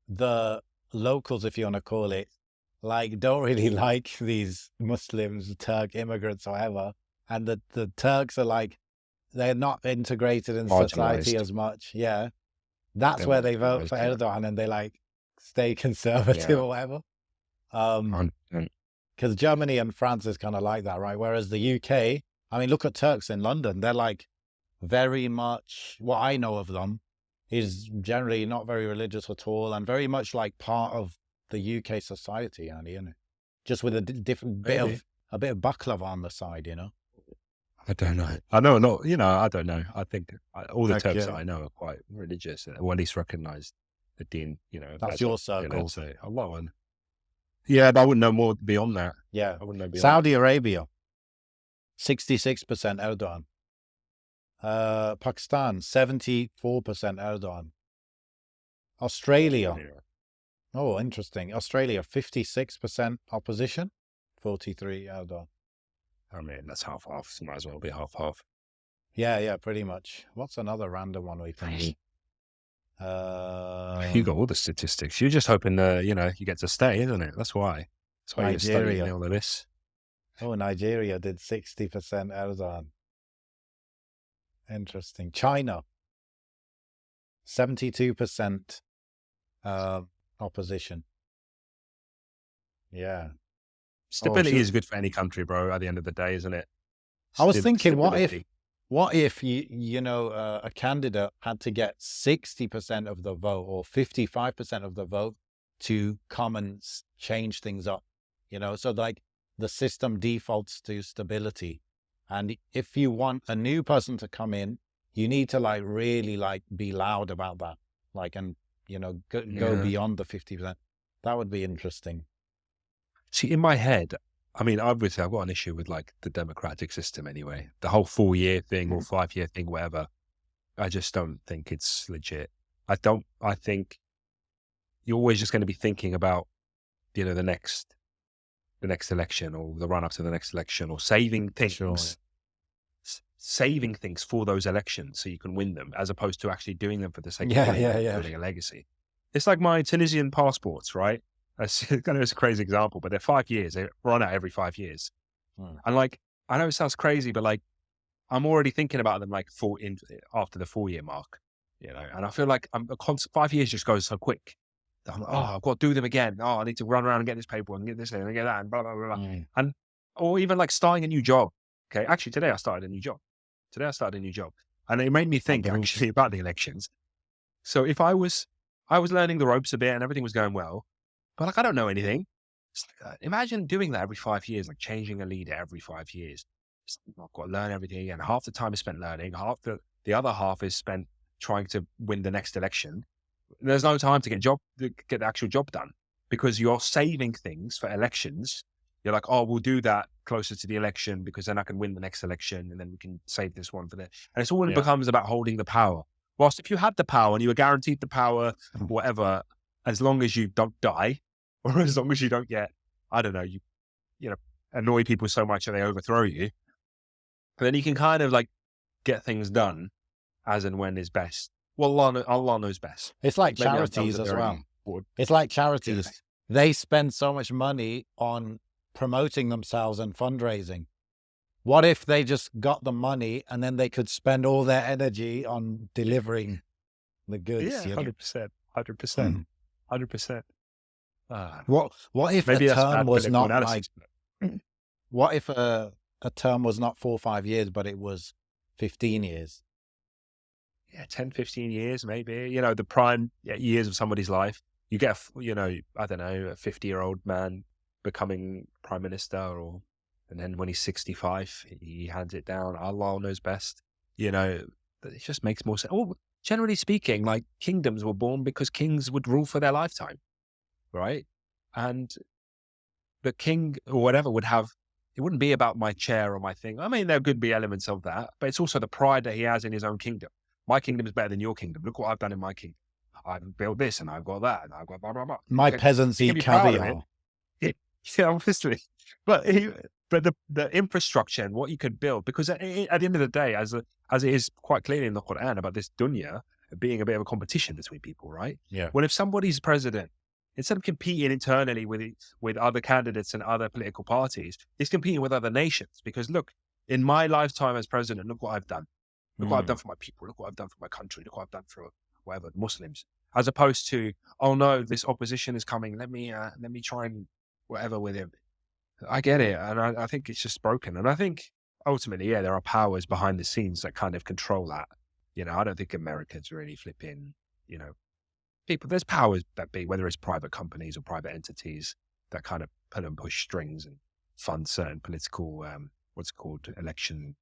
the locals, if you want to call it, like, don't really like these Muslims, Turk immigrants, or whatever. And the Turks are like, they're not integrated in society as much. Yeah. That's where they vote for Erdogan, and they like stay conservative or whatever. Because Germany and France is kind of like that, right? Whereas the UK, I mean, look at Turks in London. They're like very much, what I know of them is generally not very religious at all, and very much like part of the UK society, isn't it? Just with a different bit of baklava on the side, I don't know. I know not. I don't know. I think all the Turks that I know are quite religious, or at least recognize the deen. That's your circle. Yeah, but I wouldn't know more beyond that. Yeah, I wouldn't know beyond Saudi Arabia, 66% Erdogan. Pakistan, 74% Erdogan. Australia. Oh, interesting. Australia, 56% opposition, 43% Erdogan. I mean, that's half-half. So might as well be half-half. Yeah, pretty much. What's another random one we can do? You got all the statistics. You're just hoping, you get to stay, isn't it? That's why. That's why you're studying Nigeria. all of this. Oh, Nigeria did 60% Erdogan. Interesting. China, 72% opposition. Yeah. Stability is good for any country, bro, at the end of the day, isn't it? I was thinking, Stability. what if a candidate had to get 60% of the vote or 55% of the vote to come and change things up, so like the system defaults to stability. And if you want a new person to come in, you need to like really like be loud about that, like, and go beyond the 50%. That would be interesting. See, in my head, I mean, obviously I've got an issue with like the democratic system anyway. The whole 4-year thing or 5-year thing, whatever. I just don't think it's legit. I think you're always just going to be thinking about, the next election or the run up to the next election, or saving things, Sure. saving things for those elections so you can win them, as opposed to actually doing them for the sake of building a legacy. It's like my Tunisian passports, right? I know it's a crazy example, but they're 5 years. They run out every 5 years. And like, I know it sounds crazy, but like, I'm already thinking about them like after the 4-year mark, and I feel like 5 years just goes so quick. I'm like, I've got to do them again. I need to run around and get this paper and get this and get that and blah, blah, blah, blah. And, or even like starting a new job. Okay. Actually, today I started a new job. And it made me think actually about the elections. So if I was learning the ropes a bit and everything was going well, but like, I don't know anything. Imagine doing that every 5 years, like changing a leader every 5 years. I've got to learn everything, and half the time is spent learning, half the other half is spent trying to win the next election. There's no time to get the actual job done, because you're saving things for elections. You're like, we'll do that closer to the election because then I can win the next election, and then we can save this one for that. And it's all becomes about holding the power. Whilst if you had the power and you were guaranteed the power, whatever, as long as you don't die, or as long as you don't get, I don't know, you annoy people so much that they overthrow you, but then you can kind of like get things done as and when is best. Well, Allah knows best. It's like charities as well. It's like charities. They spend so much money on promoting themselves and fundraising. What if they just got the money and then they could spend all their energy on delivering the goods? Yeah, 100%. 100%. What if maybe a term was not analysis, what if a term was not 4 or 5 years, but it was 15 years? Yeah, 10, 15 years, maybe, the prime years of somebody's life. You get, I don't know, a 50-year-old man becoming prime minister, and then when he's 65, he hands it down. Allah knows best. It just makes more sense. Generally speaking, like kingdoms were born because kings would rule for their lifetime, right? And the king or whatever it wouldn't be about my chair or my thing. I mean, there could be elements of that, but it's also the pride that he has in his own kingdom. My kingdom is better than your kingdom. Look what I've done in my kingdom. I've built this and I've got that and I've got blah, blah, blah. My peasants eat caviar. Yeah, obviously. But the infrastructure and what you could build, because at the end of the day, as it is quite clearly in the Quran about this dunya being a bit of a competition between people, right? Yeah. Well, if somebody's president, instead of competing internally with other candidates and other political parties, he's competing with other nations. Because look, in my lifetime as president, look what I've done. Look what I've done for my people. Look what I've done for my country. Look what I've done for whatever, Muslims. As opposed to, oh no, this opposition is coming. Let me try and whatever with him. I get it, and I think it's just broken. And I think ultimately, there are powers behind the scenes that kind of control that. I don't think Americans really flipping. People. There's powers that be, whether it's private companies or private entities, that kind of pull and push strings and fund certain political, election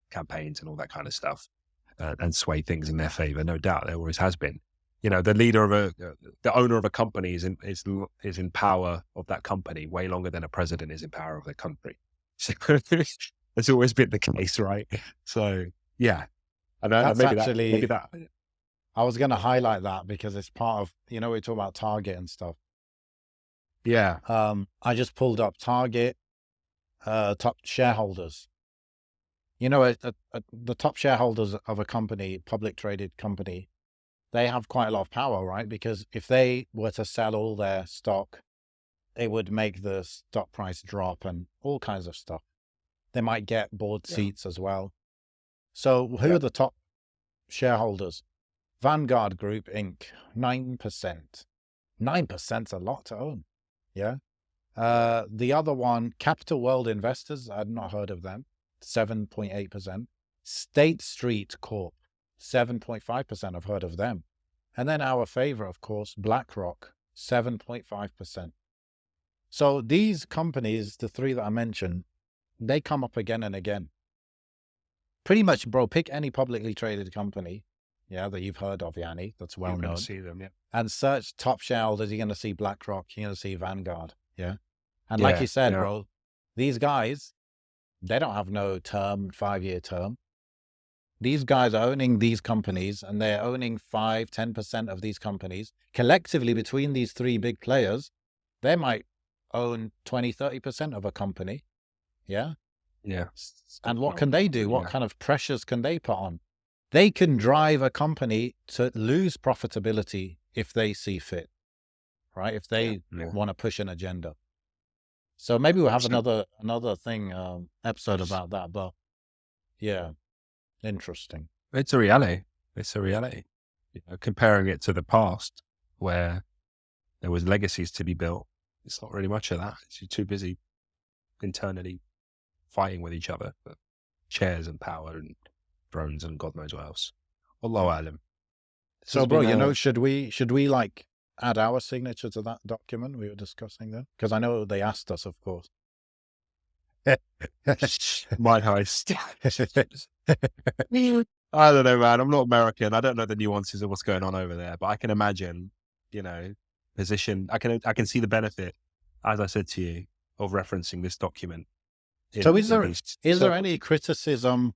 campaigns and all that kind of stuff, and sway things in their favor. No doubt, there always has been. The leader of the owner of a company is in power of that company way longer than a president is in power of the country. So it's always been the case, right? So yeah, and maybe that. I was going to highlight that because it's part of, we talk about Target and stuff. Yeah. I just pulled up Target top shareholders. You know, the top shareholders of a company, public traded company, they have quite a lot of power, right? Because if they were to sell all their stock, it would make the stock price drop and all kinds of stuff. They might get board seats as well. So who are the top shareholders? Vanguard Group Inc., 9%. 9%'s a lot to own. Yeah. The other one, Capital World Investors, I'd not heard of them, 7.8%. State Street Corp, 7.5%, I've heard of them. And then our favorite, of course, BlackRock, 7.5%. So these companies, the three that I mentioned, they come up again and again. Pretty much, bro, pick any publicly traded company, that you've heard of, Yanni, that's well known. You're going to see them, and search top shareholders. You're going to see BlackRock, you're going to see Vanguard, And like you said, bro, these guys, they don't have no term, 5-year term. These guys are owning these companies, and they're owning 5-10% of these companies. Collectively, between these three big players, they might own 20-30% of a company. Yeah. And what can they do? What kind of pressures can they put on? They can drive a company to lose profitability if they see fit, right? If they want to push an agenda. So maybe we'll have another thing, episode about that. But interesting. It's a reality. Comparing it to the past, where there was legacies to be built, it's not really much of that. You're too busy internally fighting with each other for chairs and power and drones and God knows what else. Allahu alam. So, bro, should we like add our signature to that document we were discussing then? Because I know they asked us, of course. My heist. I don't know, man. I'm not American. I don't know the nuances of what's going on over there, but I can imagine, position. I can see the benefit, as I said to you, of referencing this document. So is there any criticism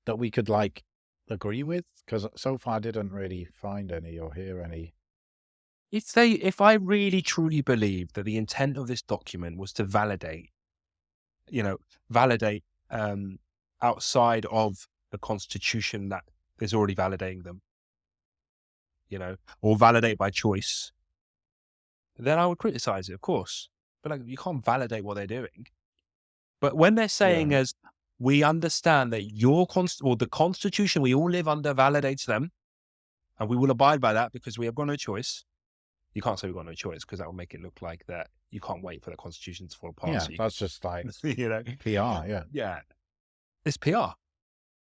that we could like agree with? Because so far I didn't really find any or hear any. If I really truly believe that the intent of this document was to validate outside of the Constitution that is already validating them, or validate by choice, then I would criticize it, of course. But you can't validate what they're doing. But when they're saying as we understand that the Constitution we all live under validates them, and we will abide by that because we have got no choice. You can't say we've got no choice because that will make it look like that you can't wait for the Constitution to fall apart. Yeah, that's just like PR. Yeah, it's PR.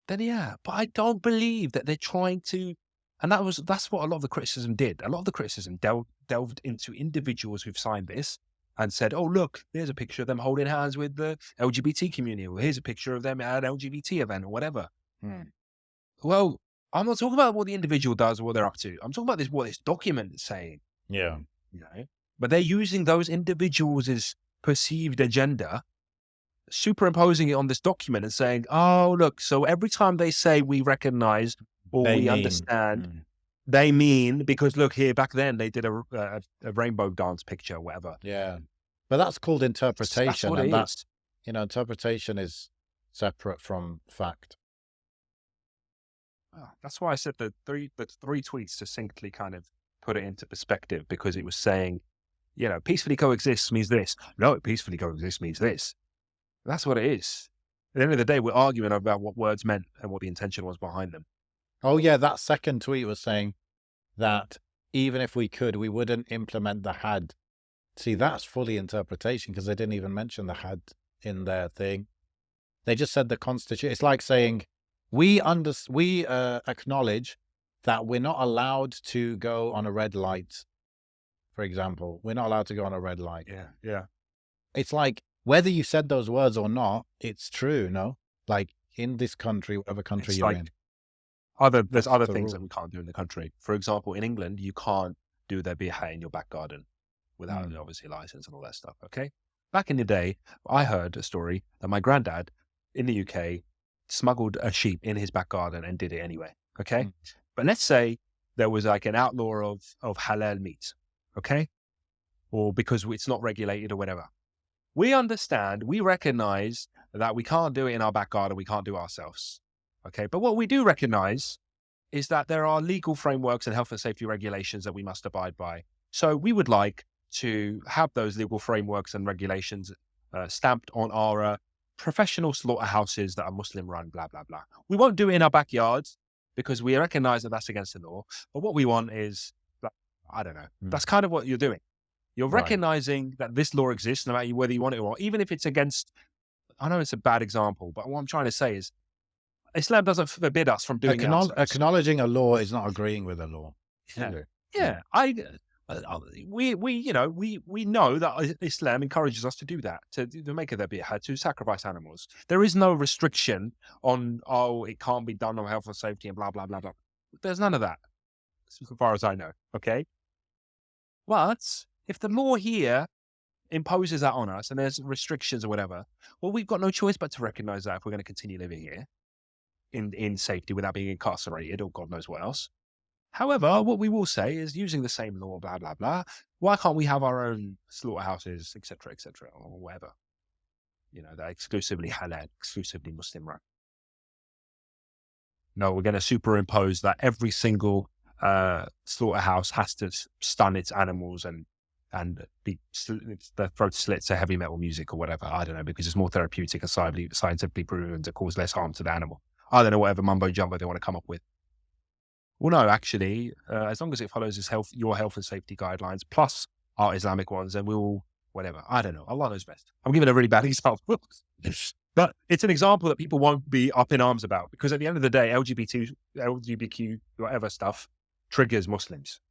Then but I don't believe that they're trying to, and that's what a lot of the criticism did. A lot of the criticism delved into individuals who've signed this and said, "Oh, look, there's a picture of them holding hands with the LGBT community. Or here's a picture of them at an LGBT event or whatever." Well, I'm not talking about what the individual does or what they're up to. I'm talking about what this document is saying. Yeah. But they're using those individuals' perceived agenda, superimposing it on this document and saying, "Oh, look, so every time they say we recognize or we understand, they mean because look here, back then they did a rainbow dance picture, whatever." Yeah. But that's called interpretation. That's what it is. Interpretation is separate from fact. That's why I said the three tweets succinctly kind of put it into perspective, because it was saying, peacefully coexist means this. No, peacefully coexist means this. That's what it is. At the end of the day, we're arguing about what words meant and what the intention was behind them. Oh yeah, that second tweet was saying that even if we could, we wouldn't implement the had. See, that's fully interpretation because they didn't even mention the had in their thing. They just said the Constitution. It's like saying we acknowledge that we're not allowed to go on a red light. For example, we're not allowed to go on a red light. Yeah. It's like whether you said those words or not, it's true. No, like in this country, whatever country you're in. There's other things that we can't do in the country. For example, in England, you can't do the beer in your back garden without obviously a license and all that stuff. Okay. Back in the day, I heard a story that my granddad in the UK smuggled a sheep in his back garden and did it anyway. Okay. But let's say there was like an outlaw of halal meat. Okay. Or because it's not regulated or whatever. We understand, we recognize that we can't do it in our back garden, we can't do it ourselves. Okay. But what we do recognize is that there are legal frameworks and health and safety regulations that we must abide by. So we would like to have those legal frameworks and regulations stamped on our professional slaughterhouses that are Muslim run, blah, blah, blah. We won't do it in our backyards because we recognize that that's against the law. But what we want is, I don't know, that's kind of what you're doing. You're recognizing that this law exists no matter whether you want it or not, even if it's against, I know it's a bad example, but what I'm trying to say is Islam doesn't forbid us from doing it. Acknowledging a law is not agreeing with a law. Yeah. We know that Islam encourages us to do that, to make a dhabiha, to sacrifice animals. There is no restriction on, it can't be done on health and safety and blah, blah, blah, blah. There's none of that, as far as I know. Okay. But if the law here imposes that on us and there's restrictions or whatever, well, we've got no choice but to recognize that if we're going to continue living here in safety without being incarcerated or God knows what else. However, what we will say is, using the same law, blah, blah, blah, why can't we have our own slaughterhouses, et cetera, or whatever, that are exclusively halal, exclusively Muslim run? No, we're going to superimpose that every single slaughterhouse has to stun its animals and be their throat slit to heavy metal music or whatever. I don't know, because it's more therapeutic and scientifically proven to cause less harm to the animal. I don't know, whatever mumbo jumbo they want to come up with. Well, no, actually, as long as it follows your health and safety guidelines plus our Islamic ones, then we'll whatever. I don't know. Allah knows best. I'm giving a really bad example, but it's an example that people won't be up in arms about, because at the end of the day, LGBTQ, whatever stuff triggers Muslims.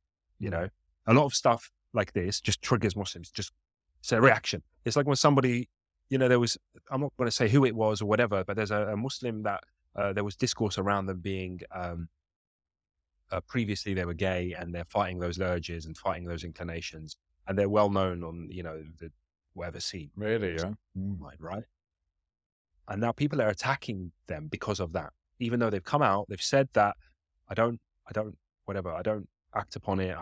A lot of stuff like this just triggers Muslims. Just it's a reaction. It's like when somebody, there was, I'm not going to say who it was or whatever, but there's a Muslim that there was discourse around them being, previously they were gay and they're fighting those urges and fighting those inclinations, and they're well known on, the whatever scene. Really? Yeah. Right. And now people are attacking them because of that, even though they've come out, they've said that I don't act upon it.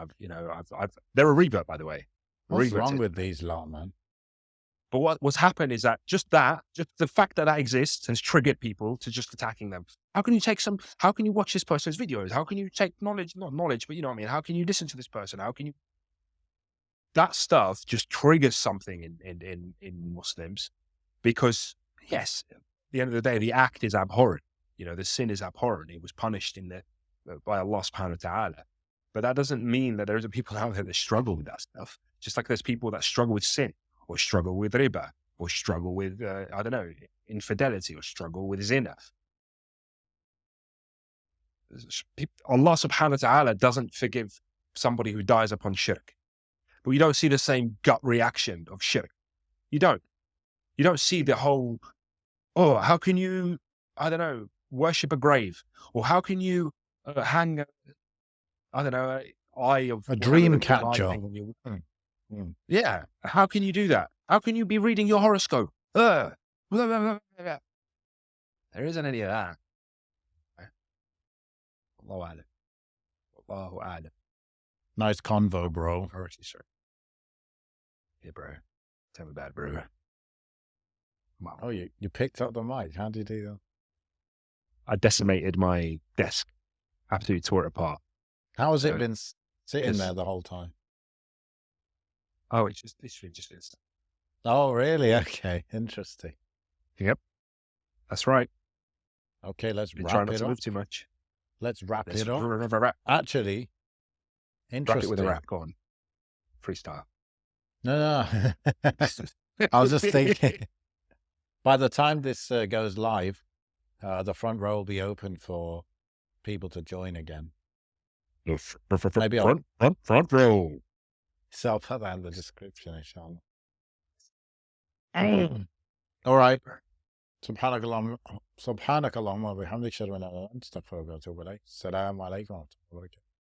They're a revert, by the way. What's wrong with these lot, man? But what's happened is that just the fact that exists has triggered people to just attacking them. How can you watch this person's videos? How can you take knowledge, not knowledge, but you know what I mean? How can you listen to this person? That stuff just triggers something in Muslims, because yes, at the end of the day, the act is abhorrent. The sin is abhorrent. It was punished by Allah subhanahu wa ta'ala. But that doesn't mean that there's people out there that struggle with that stuff. Just like there's people that struggle with sin, or struggle with riba, or struggle with, infidelity, or struggle with zina. Allah subhanahu wa ta'ala doesn't forgive somebody who dies upon shirk. But you don't see the same gut reaction of shirk. You don't see the whole, how can you, worship a grave? Or how can you hang, eye of a dream catcher? Yeah. How can you do that? How can you be reading your horoscope? There isn't any of that. Allahu A'lam. Nice convo, bro. Yeah, bro. Tell me about it, bro. Wow. Oh, you picked up the mic. How did you do that? I decimated my desk. Absolutely tore it apart. How has it been sitting there the whole time? Oh, it's just instant. Oh, really? Okay. Interesting. Yep. That's right. Okay, let's wrap try not it to up. move too much. Let's wrap it up. Wrap. Actually, interesting. Wrap it with a rap. Go on. Freestyle. No. I was just thinking, by the time this goes live, the front row will be open for people to join again. Maybe front row. So I'll put that in the description, inshallah. All right. سبحانك اللهم وبحمدك اشهد ان لا اله الا انت استغفرك واتوب اليك. السلام عليكم ورحمه الله وبركاته.